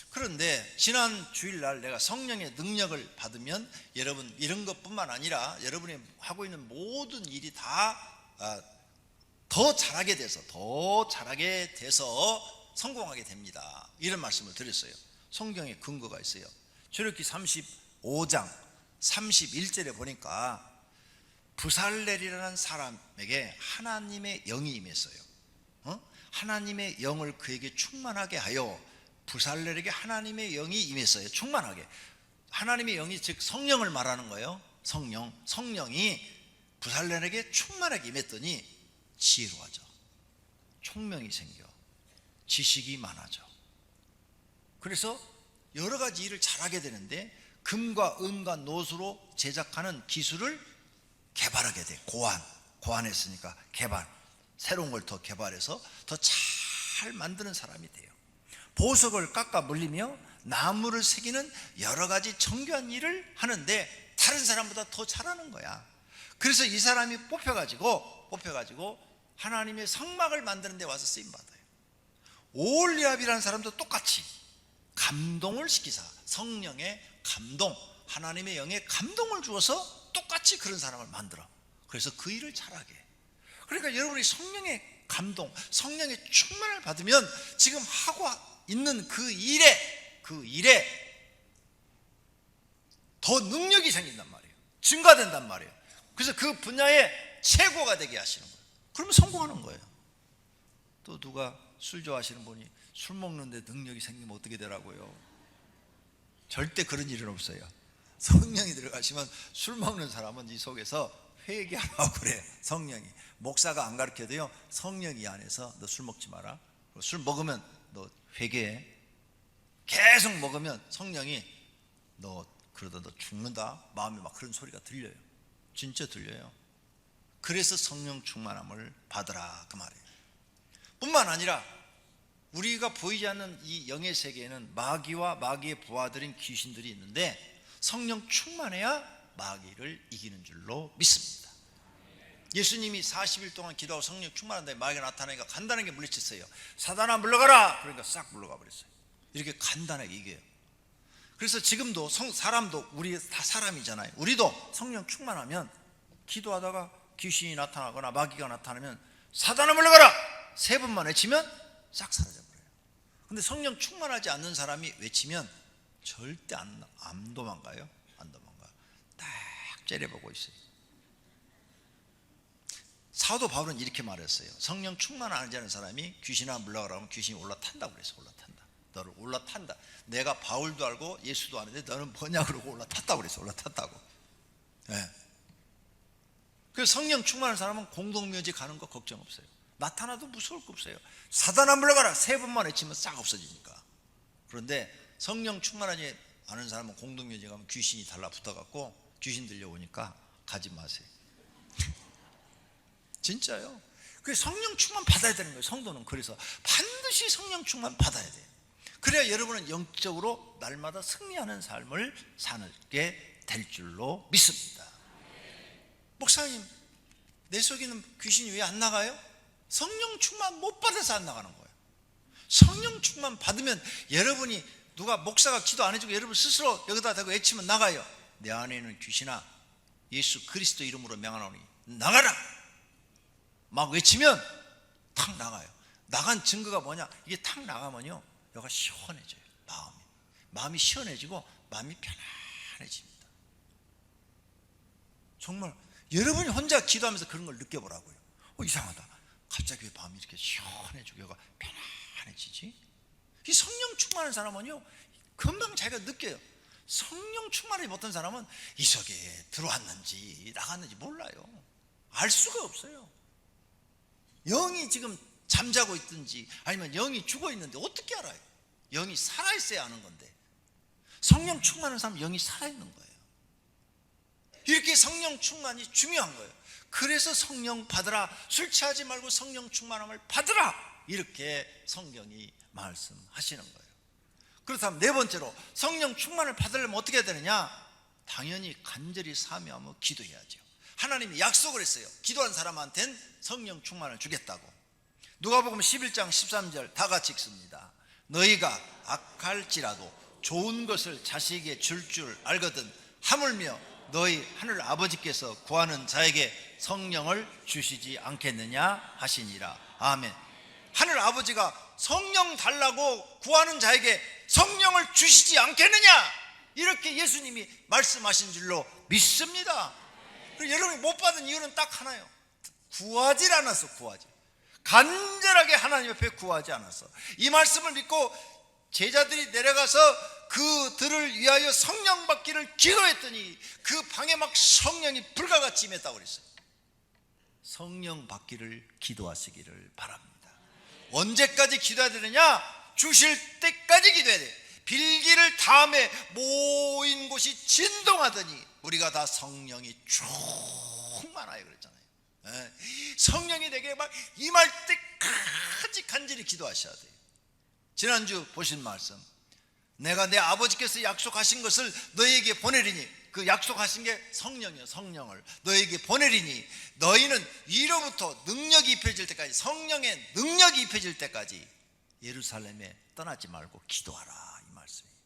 그런데 지난 주일날 내가 성령의 능력을 받으면 여러분 이런 것뿐만 아니라 여러분이 하고 있는 모든 일이 다 더 잘하게 돼서 성공하게 됩니다. 이런 말씀을 드렸어요. 성경에 근거가 있어요. 출애굽기 35장 31절에 보니까 부살렐이라는 사람에게 하나님의 영이 임했어요. 하나님의 영을 그에게 충만하게 하여, 부살렐에게 하나님의 영이 임했어요. 충만하게. 하나님의 영이 즉 성령을 말하는 거예요. 성령이 부살렐에게 충만하게 임했더니 지혜로워져, 총명이 생겨, 지식이 많아져. 그래서 여러 가지 일을 잘하게 되는데, 금과 은과 노수로 제작하는 기술을 개발하게 돼. 고안했으니까 개발, 새로운 걸 더 개발해서 더 잘 만드는 사람이 돼요. 보석을 깎아 물리며 나무를 새기는 여러 가지 정교한 일을 하는데 다른 사람보다 더 잘하는 거야. 그래서 이 사람이 뽑혀가지고 하나님의 성막을 만드는 데 와서 쓰임받아요. 오홀리압이라는 사람도 똑같이 감동을 시키사, 성령의 감동, 하나님의 영의 감동을 주어서 똑같이 그런 사람을 만들어. 그래서 그 일을 잘하게. 그러니까 여러분이 성령의 감동, 성령의 충만을 받으면 지금 하고 있는 그 일에 더 능력이 생긴단 말이에요. 증가된단 말이에요. 그래서 그 분야의 최고가 되게 하시는 거예요. 그러면 성공하는 거예요. 또 누가 술 좋아하시는 분이 술 먹는데 능력이 생기면 어떻게 되라고요? 절대 그런 일은 없어요. 성령이 들어가시면 술 먹는 사람은 이 속에서 회개하라고 그래요. 성령이. 목사가 안 가르쳐도요, 성령이 안에서 너 술 먹지 마라, 술 먹으면 너 회개해. 계속 먹으면 성령이 너 그러다 너 죽는다, 마음에 막 그런 소리가 들려요. 진짜 들려요. 그래서 성령 충만함을 받으라 그 말이에요. 뿐만 아니라 우리가 보이지 않는 이 영의 세계에는 마귀와 마귀의 부하들인 귀신들이 있는데, 성령 충만해야 마귀를 이기는 줄로 믿습니다. 예수님이 40일 동안 기도하고 성령 충만한데 마귀가 나타나니까 간단하게 물리쳤어요. 사단아 물러가라! 그러니까 싹 물러가 버렸어요. 이렇게 간단하게 이겨요. 그래서 지금도 사람도, 우리 다 사람이잖아요. 우리도 성령 충만하면 기도하다가 귀신이 나타나거나 마귀가 나타나면 사단아 물러가라! 3번만 외치면 싹 사라져버려요. 근데 성령 충만하지 않는 사람이 외치면 절대 안 도망가요. 안 도망가. 딱 째려보고 있어요. 사도 바울은 이렇게 말했어요. 성령 충만하지 않은 사람이 귀신아 물러가라 하면 귀신이 올라탄다고 그랬어. 올라탄다. 너를 올라탄다. 내가 바울도 알고 예수도 아는데 너는 뭐냐 그러고 올라탔다고 그랬어. 올라탔다고. 네. 그래서 성령 충만한 사람은 공동묘지 가는 거 걱정 없어요. 나타나도 무서울 거 없어요. 사단아 물러가라 3번만 외치면 싹 없어지니까. 그런데 성령 충만하지 않은 사람은 공동묘지 가면 귀신이 달라붙어갖고 귀신 들려오니까 가지 마세요. 진짜요. 그래서 성령 충만 받아야 되는 거예요. 성도는 그래서 반드시 성령 충만 받아야 돼요. 그래야 여러분은 영적으로 날마다 승리하는 삶을 사게 될 줄로 믿습니다. 목사님, 내 속에 있는 귀신이 왜 안 나가요? 성령 충만 못 받아서 안 나가는 거예요. 성령 충만 받으면 여러분이 누가 목사가 기도 안 해주고 여러분 스스로 여기다 대고 외치면 나가요. 내 안에 있는 귀신아 예수 그리스도 이름으로 명하노니 나가라 막 외치면 탁 나가요. 나간 증거가 뭐냐? 이게 탁 나가면요 여기가 시원해져요. 마음이 시원해지고 마음이 편안해집니다. 정말 여러분이 혼자 기도하면서 그런 걸 느껴보라고요. 이상하다. 갑자기 왜 마음이 이렇게 시원해지고 여기가 편안해지지? 이 성령 충만한 사람은요 금방 자기가 느껴요. 성령 충만하지 못한 사람은 이 속에 들어왔는지 나갔는지 몰라요. 알 수가 없어요. 영이 지금 잠자고 있든지 아니면 영이 죽어 있는데 어떻게 알아요? 영이 살아있어야 아는 건데. 성령 충만한 사람은 영이 살아있는 거예요. 이렇게 성령 충만이 중요한 거예요. 그래서 성령 받으라, 술 취하지 말고 성령 충만함을 받으라, 이렇게 성경이 말씀하시는 거예요. 그렇다면 4번째로 성령 충만을 받으려면 어떻게 해야 되느냐? 당연히 간절히 사모하며 기도해야죠. 하나님이 약속을 했어요. 기도한 사람한테는 성령 충만을 주겠다고. 누가복음 11장 13절 다 같이 읽습니다. 너희가 악할지라도 좋은 것을 자식에게 줄 알거든 하물며 너희 하늘 아버지께서 구하는 자에게 성령을 주시지 않겠느냐 하시니라. 아멘. 하늘 아버지가 성령 달라고 구하는 자에게 성령을 주시지 않겠느냐, 이렇게 예수님이 말씀하신 줄로 믿습니다. 그리고 여러분이 못 받은 이유는 딱 하나예요. 구하지 않았어. 간절하게 하나님 옆에 구하지 않았어. 이 말씀을 믿고 제자들이 내려가서 그들을 위하여 성령 받기를 기도했더니 그 방에 막 성령이 불같이 임했다고 그랬어요. 성령 받기를 기도하시기를 바랍니다. 언제까지 기도해야 되느냐? 주실 때까지 기도해야 돼요. 빌기를 다음에 모인 곳이 진동하더니 우리가 다 성령이 충만하여 그랬잖아요. 성령이 내게 막 임할 때까지 간절히 기도하셔야 돼요. 지난주 보신 말씀, 내가 내 아버지께서 약속하신 것을 너희에게 보내리니, 그 약속하신 게 성령이요, 성령을 너희에게 보내리니 너희는 위로부터 능력이 입혀질 때까지, 성령의 능력이 입혀질 때까지 예루살렘에 떠나지 말고 기도하라, 이 말씀이에요.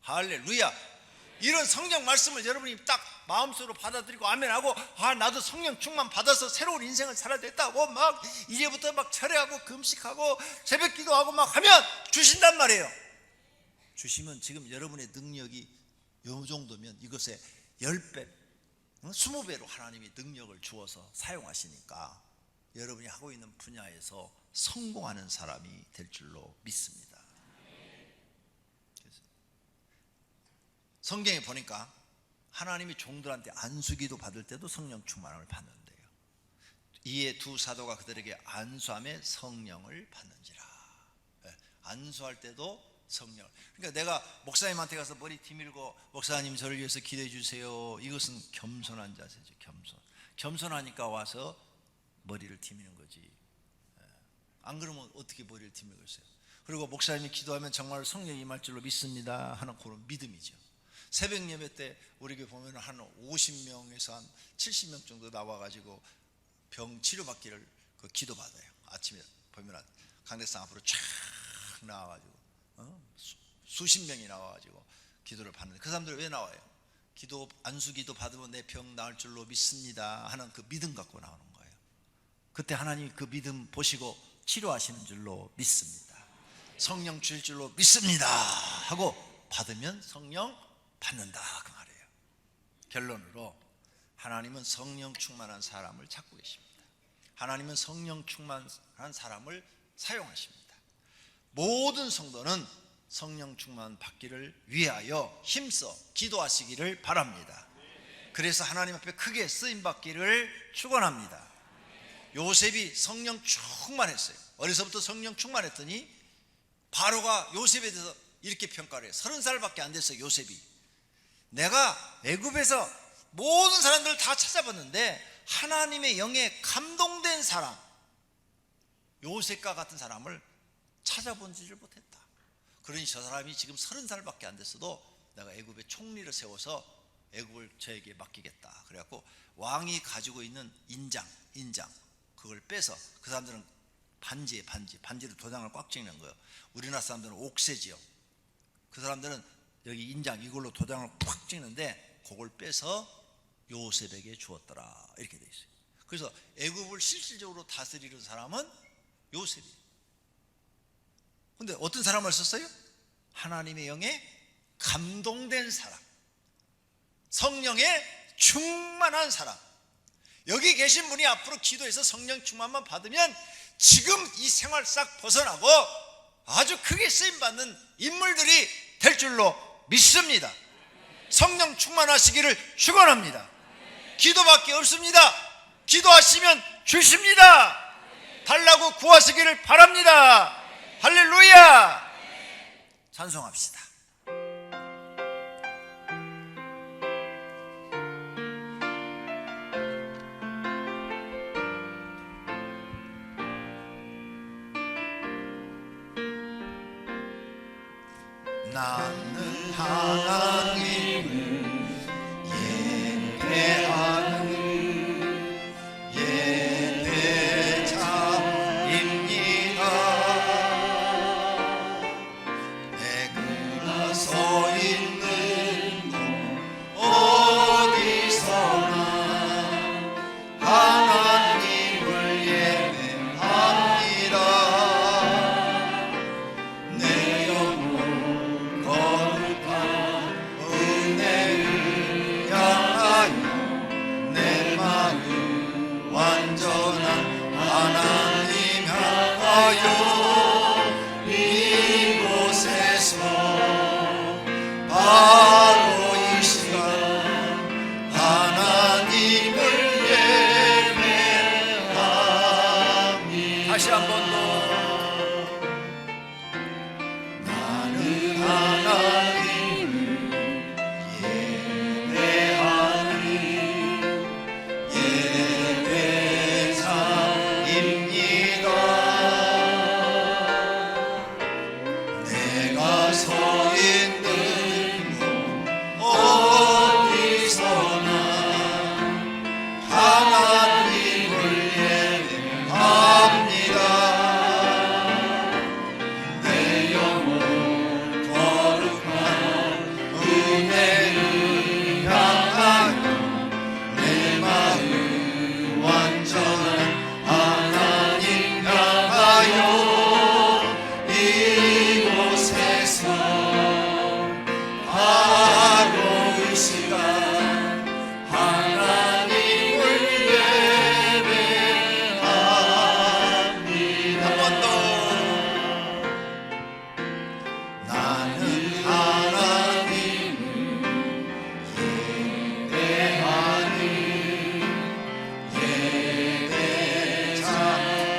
할렐루야. 이런 성경 말씀을 여러분이 딱 마음속으로 받아들이고 아멘하고, 나도 성령 충만 받아서 새로운 인생을 살아야 됐다고 막 이제부터 막 철회하고 금식하고 새벽 기도하고 막 하면 주신단 말이에요. 주시면 지금 여러분의 능력이 이 정도면 이것의 10배, 20배로 하나님이 능력을 주어서 사용하시니까 여러분이 하고 있는 분야에서 성공하는 사람이 될 줄로 믿습니다. 성경에 보니까 하나님이 종들한테 안수기도 받을 때도 성령 충만함을 받는데요. 이에 두 사도가 그들에게 안수함에 성령을 받는지라. 안수할 때도 성령. 그러니까 내가 목사님한테 가서 머리 뒤밀고 목사님 저를 위해서 기도해 주세요, 이것은 겸손한 자세죠. 겸손하니까 와서 머리를 뒤미는 거지. 안 그러면 어떻게 머리를 뒤밀겠어요? 그리고 목사님이 기도하면 정말 성령이 임할 줄로 믿습니다 하는 그런 믿음이죠. 새벽 예배 때 우리 교회 보면 한 50명에서 한 70명 정도 나와가지고 병 치료받기를 그 기도받아요. 아침에 보면 강대상 앞으로 쫙 나와가지고 수십 명이 나와가지고 기도를 받는데, 그 사람들이 왜 나와요? 기도, 안수기도 받으면 내 병 나을 줄로 믿습니다 하는 그 믿음 갖고 나오는 거예요. 그때 하나님이 그 믿음 보시고 치료하시는 줄로 믿습니다. 성령 주실 줄로 믿습니다 하고 받으면 성령 받는다, 그 말이에요. 결론으로 하나님은 성령 충만한 사람을 찾고 계십니다. 하나님은 성령 충만한 사람을 사용하십니다. 모든 성도는 성령 충만 받기를 위하여 힘써 기도하시기를 바랍니다. 그래서 하나님 앞에 크게 쓰임 받기를 축원합니다. 요셉이 성령 충만했어요. 어려서부터 성령 충만했더니 바로가 요셉에 대해서 이렇게 평가를 해요. 30살밖에 안 됐어요. 요셉이. 내가 애굽에서 모든 사람들을 다 찾아봤는데 하나님의 영에 감동된 사람, 요셉과 같은 사람을 찾아본지를 못했다. 그러니 저 사람이 지금 30살밖에 안 됐어도 내가 애굽의 총리를 세워서 애굽을 저에게 맡기겠다. 그래갖고 왕이 가지고 있는 인장 그걸 빼서, 그 사람들은 반지로 도장을 꽉 찍는 거예요. 우리나라 사람들은 옥새지요. 그 사람들은 여기 인장 이걸로 도장을 꽉 찍는데 그걸 빼서 요셉에게 주었더라. 이렇게 돼 있어요. 그래서 애굽을 실질적으로 다스리는 사람은 요셉이에요. 근데 어떤 사람을 썼어요? 하나님의 영에 감동된 사람, 성령에 충만한 사람. 여기 계신 분이 앞으로 기도해서 성령 충만만 받으면 지금 이 생활 싹 벗어나고 아주 크게 쓰임받는 인물들이 될 줄로 믿습니다. 성령 충만하시기를 축원합니다. 기도밖에 없습니다. 기도하시면 주십니다. 달라고 구하시기를 바랍니다. 할렐루야. 찬송합시다. 나는 하나님을 예배하는 예배자입니다. 내가 서 있는 곳 어디서나 하나님을 예배합니다. 내 영혼 거룩한 은혜를 향하여 내 마음 완전한 하나님 향하여 이곳에서 바로 이 시간 하나님을 예배합니다. 다시 한 번 더. 나는 하나님을 예배하는 예배자입니다. 내가 서 있는 곳 어디서나 하나님을 예배합니다. 내 영혼 거룩한 은혜를 향하여 내 마음 완전한 하나님 향하여 이곳에서 바로 이 시간 하나님을 예배합니다. 한 번 더. 나는 하나님을 예배하는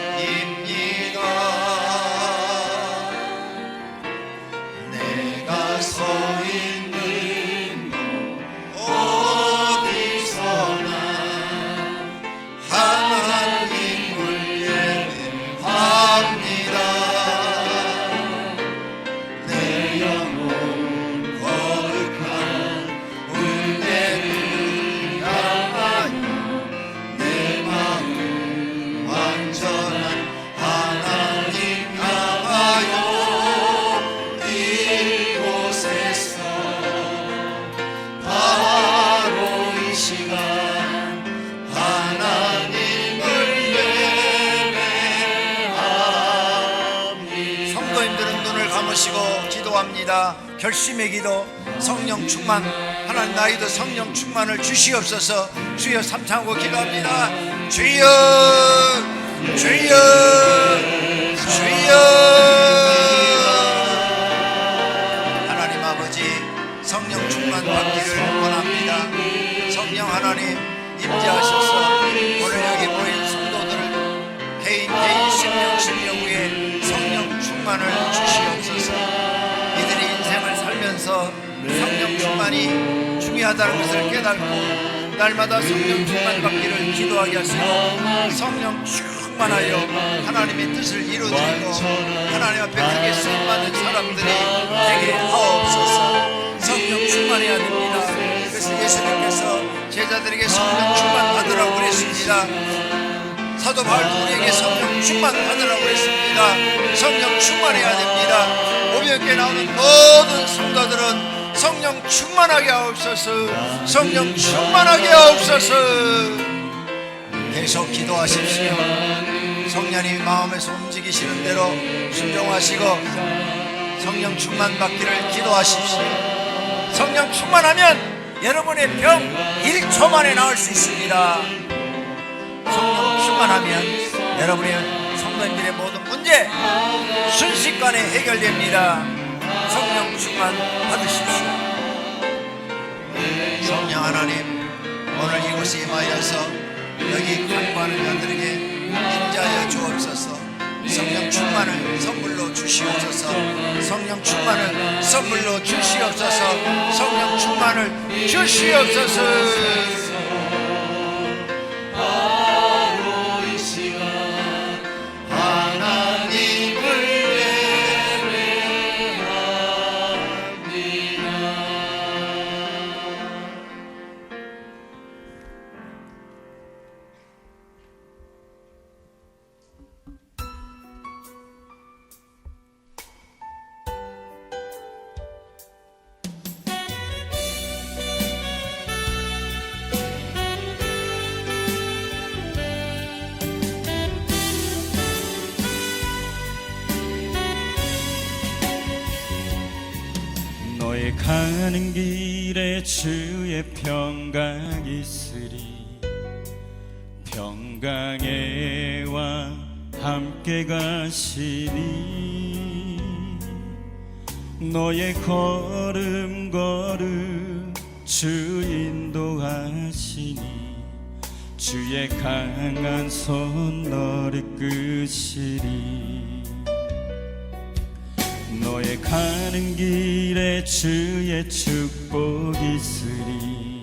예배자입니다. 내가 서 있는 곳 어디서나 하나님을 예배합니다. 내 영혼 거룩한 은혜를 향하여 내 마음 완전한 하나님 향하여 이곳에서 바로 이 시간 하나님을 예배합니다. 성도님들은 눈을 감으시고 기도합니다. 결심의 기도, 성령 충만 하나님 나에게도 성령 충만을 주시옵소서. 주여 삼창하고 기도합니다. 주여 주여 주여. 하나님 아버지 성령 충만 받기를 원합니다. 성령 하나님 임재하셔서 오늘 여기 모인 성도들을 개인 심령에 성령 충만을 주시옵소서. 이들이 인생을 살면서 성령 충만이 중요하다는 것을 깨닫고 날마다 성령 충만 받기를 기도하게 하시고 성령 충만하여 하나님의 뜻을 이루어지고 하나님 앞에 크게 쓰임받는 사람들이 되게 하옵소서. 성령 충만해야 됩니다. 그래서 예수님께서 제자들에게 성령 충만 받으라고 그랬습니다. 사도 바울도 우리에게 성령 충만 받으라고 했습니다. 성령 충만해야 됩니다. 오병교에 나오는 모든 성도들은 성령 충만하게 하옵소서. 성령 충만하게 하옵소서. 계속 기도하십시오. 성령님 마음에서 움직이시는 대로 순종하시고 성령 충만 받기를 기도하십시오. 성령 충만하면 여러분의 병 1초 만에 나을 수 있습니다. 성령 충만하면 여러분의 성도님들의 모든 문제 순식간에 해결됩니다. 성령 충만 받으십시오. 성령 하나님 오늘 이곳에 임하여서 여기 간구하는 자들에게 임재하여 주옵소서. 성령 충만을 선물로 주시옵소서. 성령 충만을 선물로 주시옵소서. 성령 충만을 주시옵소서. 너의 가는 길에 주의 평강 있으리. 평강의 왕 함께 가시니 너의 걸음 주 인도하시니 주의 강한 손 너를 이끄시리. 너의 가는 길에 주의 축복 있으리.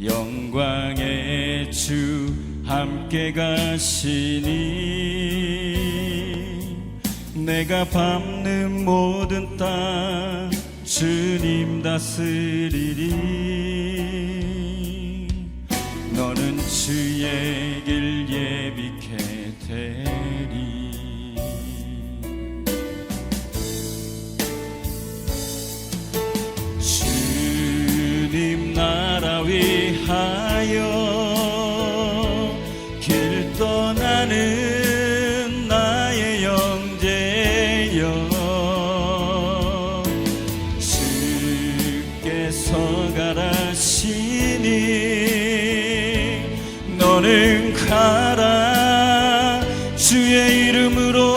영광의 주 함께 가시니 내가 밟는 모든 땅 주님 다스리리. 너는 주의 길 예비케 되리. 주님 나라 위하여 길 떠나는 나의 형제여, 주께서 가라시니 너는 가라. 주의 이름으로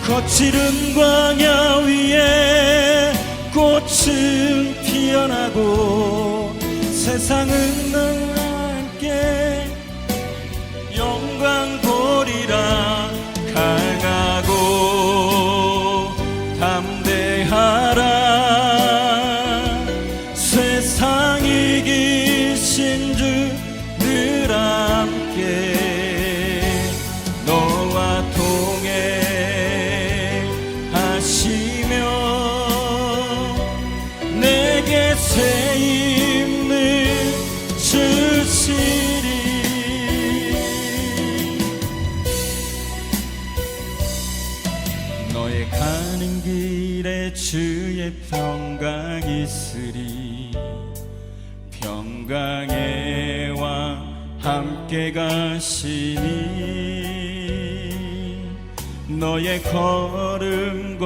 거칠은 광야 위에 꽃은 피어나고 세상은 너와 함께 영광 보리라. 강하고 담대하라. 세상 이기신 주 늘 함께 너와 동행하시며 내게 새 힘을 주시리. 너의 가는 길에 주의 평강 있으리. 평강의 왕 함께 가시니 너의 걸음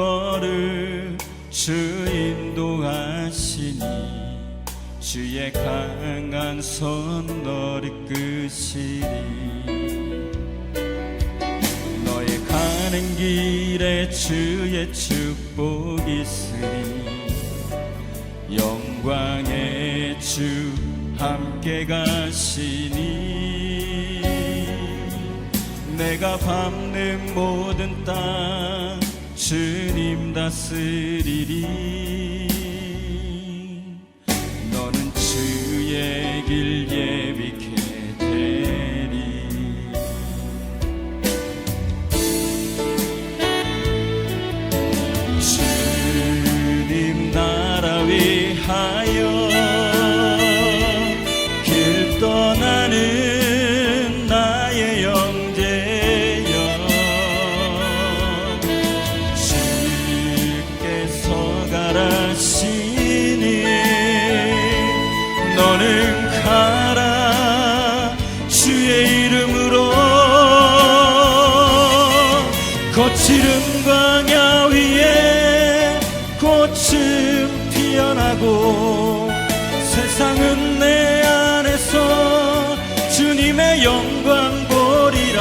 주 인도하시니 주의 강한 손 너를 이끄시리. 너의 가는 길에 주의 축복 있으리. 영광의 주 함께 가시니 내가 밟는 모든 땅 주님 다스리리. 너는 주의 길 예비케 되리. 주님 나라 위하여 길 떠나는 나의 영제여, 주께서 가라시니 너는 가라. 주의 이름으로 거칠은 광야 위에 꽃은 피어나고 세상은 내 안에서 주님의 영광 보리라.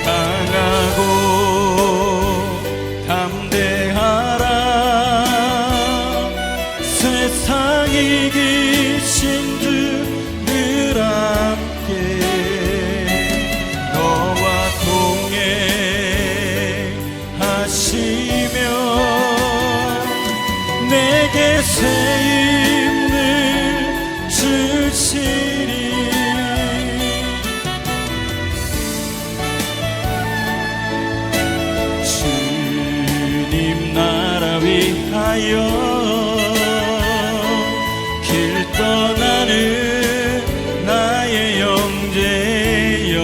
강하고 담대하라. 세상 이기신 주 늘 함께 너와 동행하시며 내게 새 힘을 주시리. 주님 나라 위하여 길 떠나는 나의 영제여,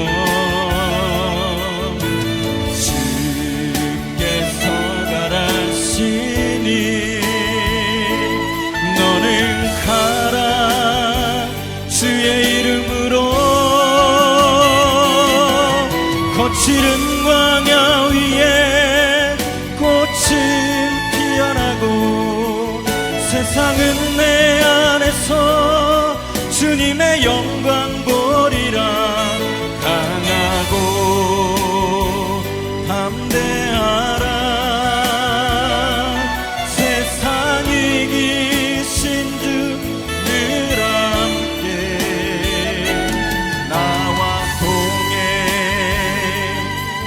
주께서 가라시니 너는 가라. 주의 이름으로 거칠은 광야 위에 꽃은 피어나고 세상은 내 안에서 주님의 영광 보리라. 강하고 담대하라. 세상 이기신 주 늘 함께 나와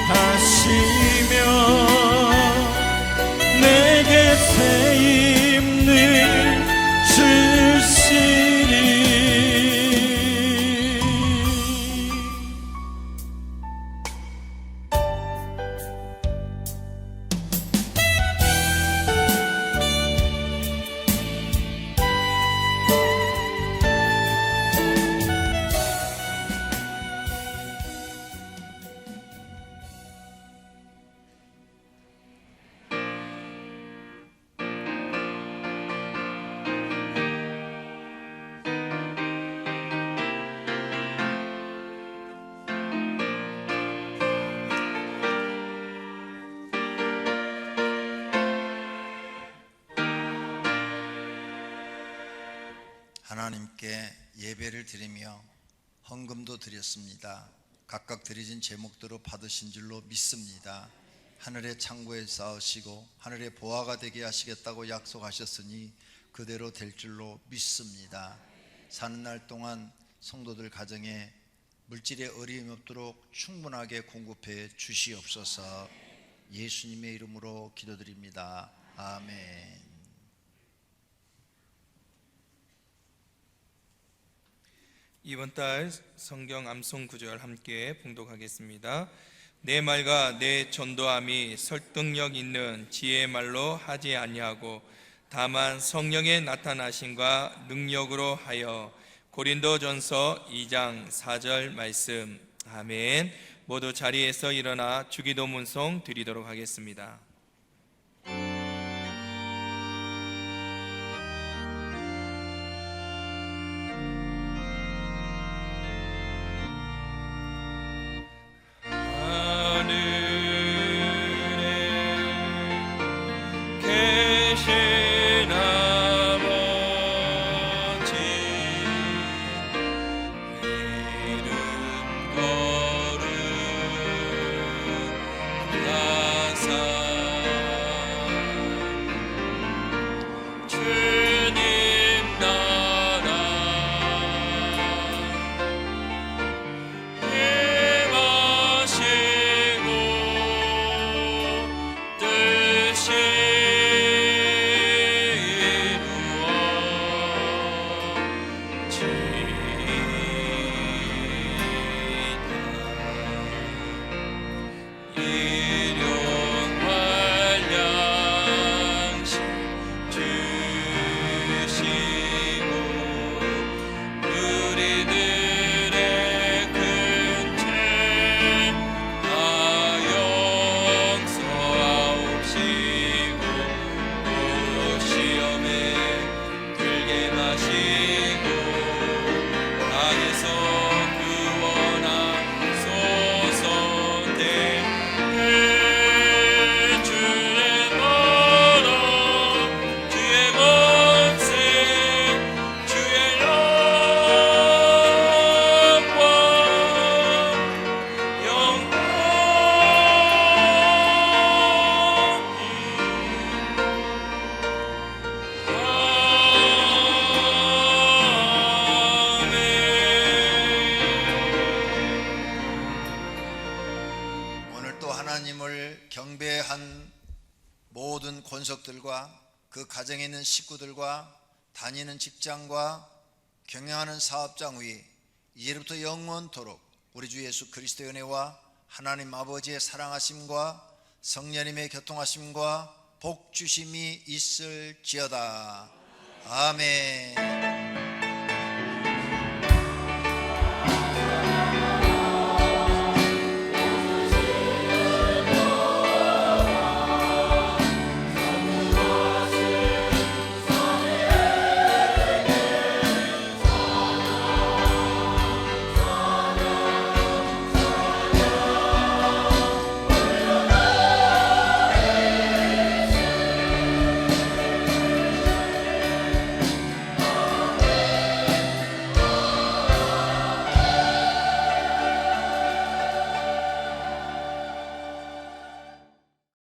동행하시며 내게 새 힘을 주시리. 하나님께 예배를 드리며 헌금도 드렸습니다. 각각 드려진 제목대로 받으신 줄로 믿습니다. 하늘의 창고에 쌓으시고 하늘의 보화가 되게 하시겠다고 약속하셨으니 그대로 될 줄로 믿습니다. 사는 날 동안 성도들 가정에 물질의 어려움이 없도록 충분하게 공급해 주시옵소서. 예수님의 이름으로 기도드립니다. 아멘. 이번 달 성경 암송 구절 함께 봉독하겠습니다. 내 말과 내 전도함이 설득력 있는 지혜의 말로 하지 아니하고 다만 성령의 나타나심과 능력으로 하여. 고린도전서 2장 4절 말씀. 아멘. 모두 자리에서 일어나 주기도 문송 드리도록 하겠습니다. 하늘에 계신 주님을 경배한 모든 권속들과 그 가정에 있는 식구들과 다니는 직장과 경영하는 사업장 위 이제부터 영원토록 우리 주 예수 그리스도의 은혜와 하나님 아버지의 사랑하심과 성령님의 교통하심과 복 주심이 있을지어다. 아멘.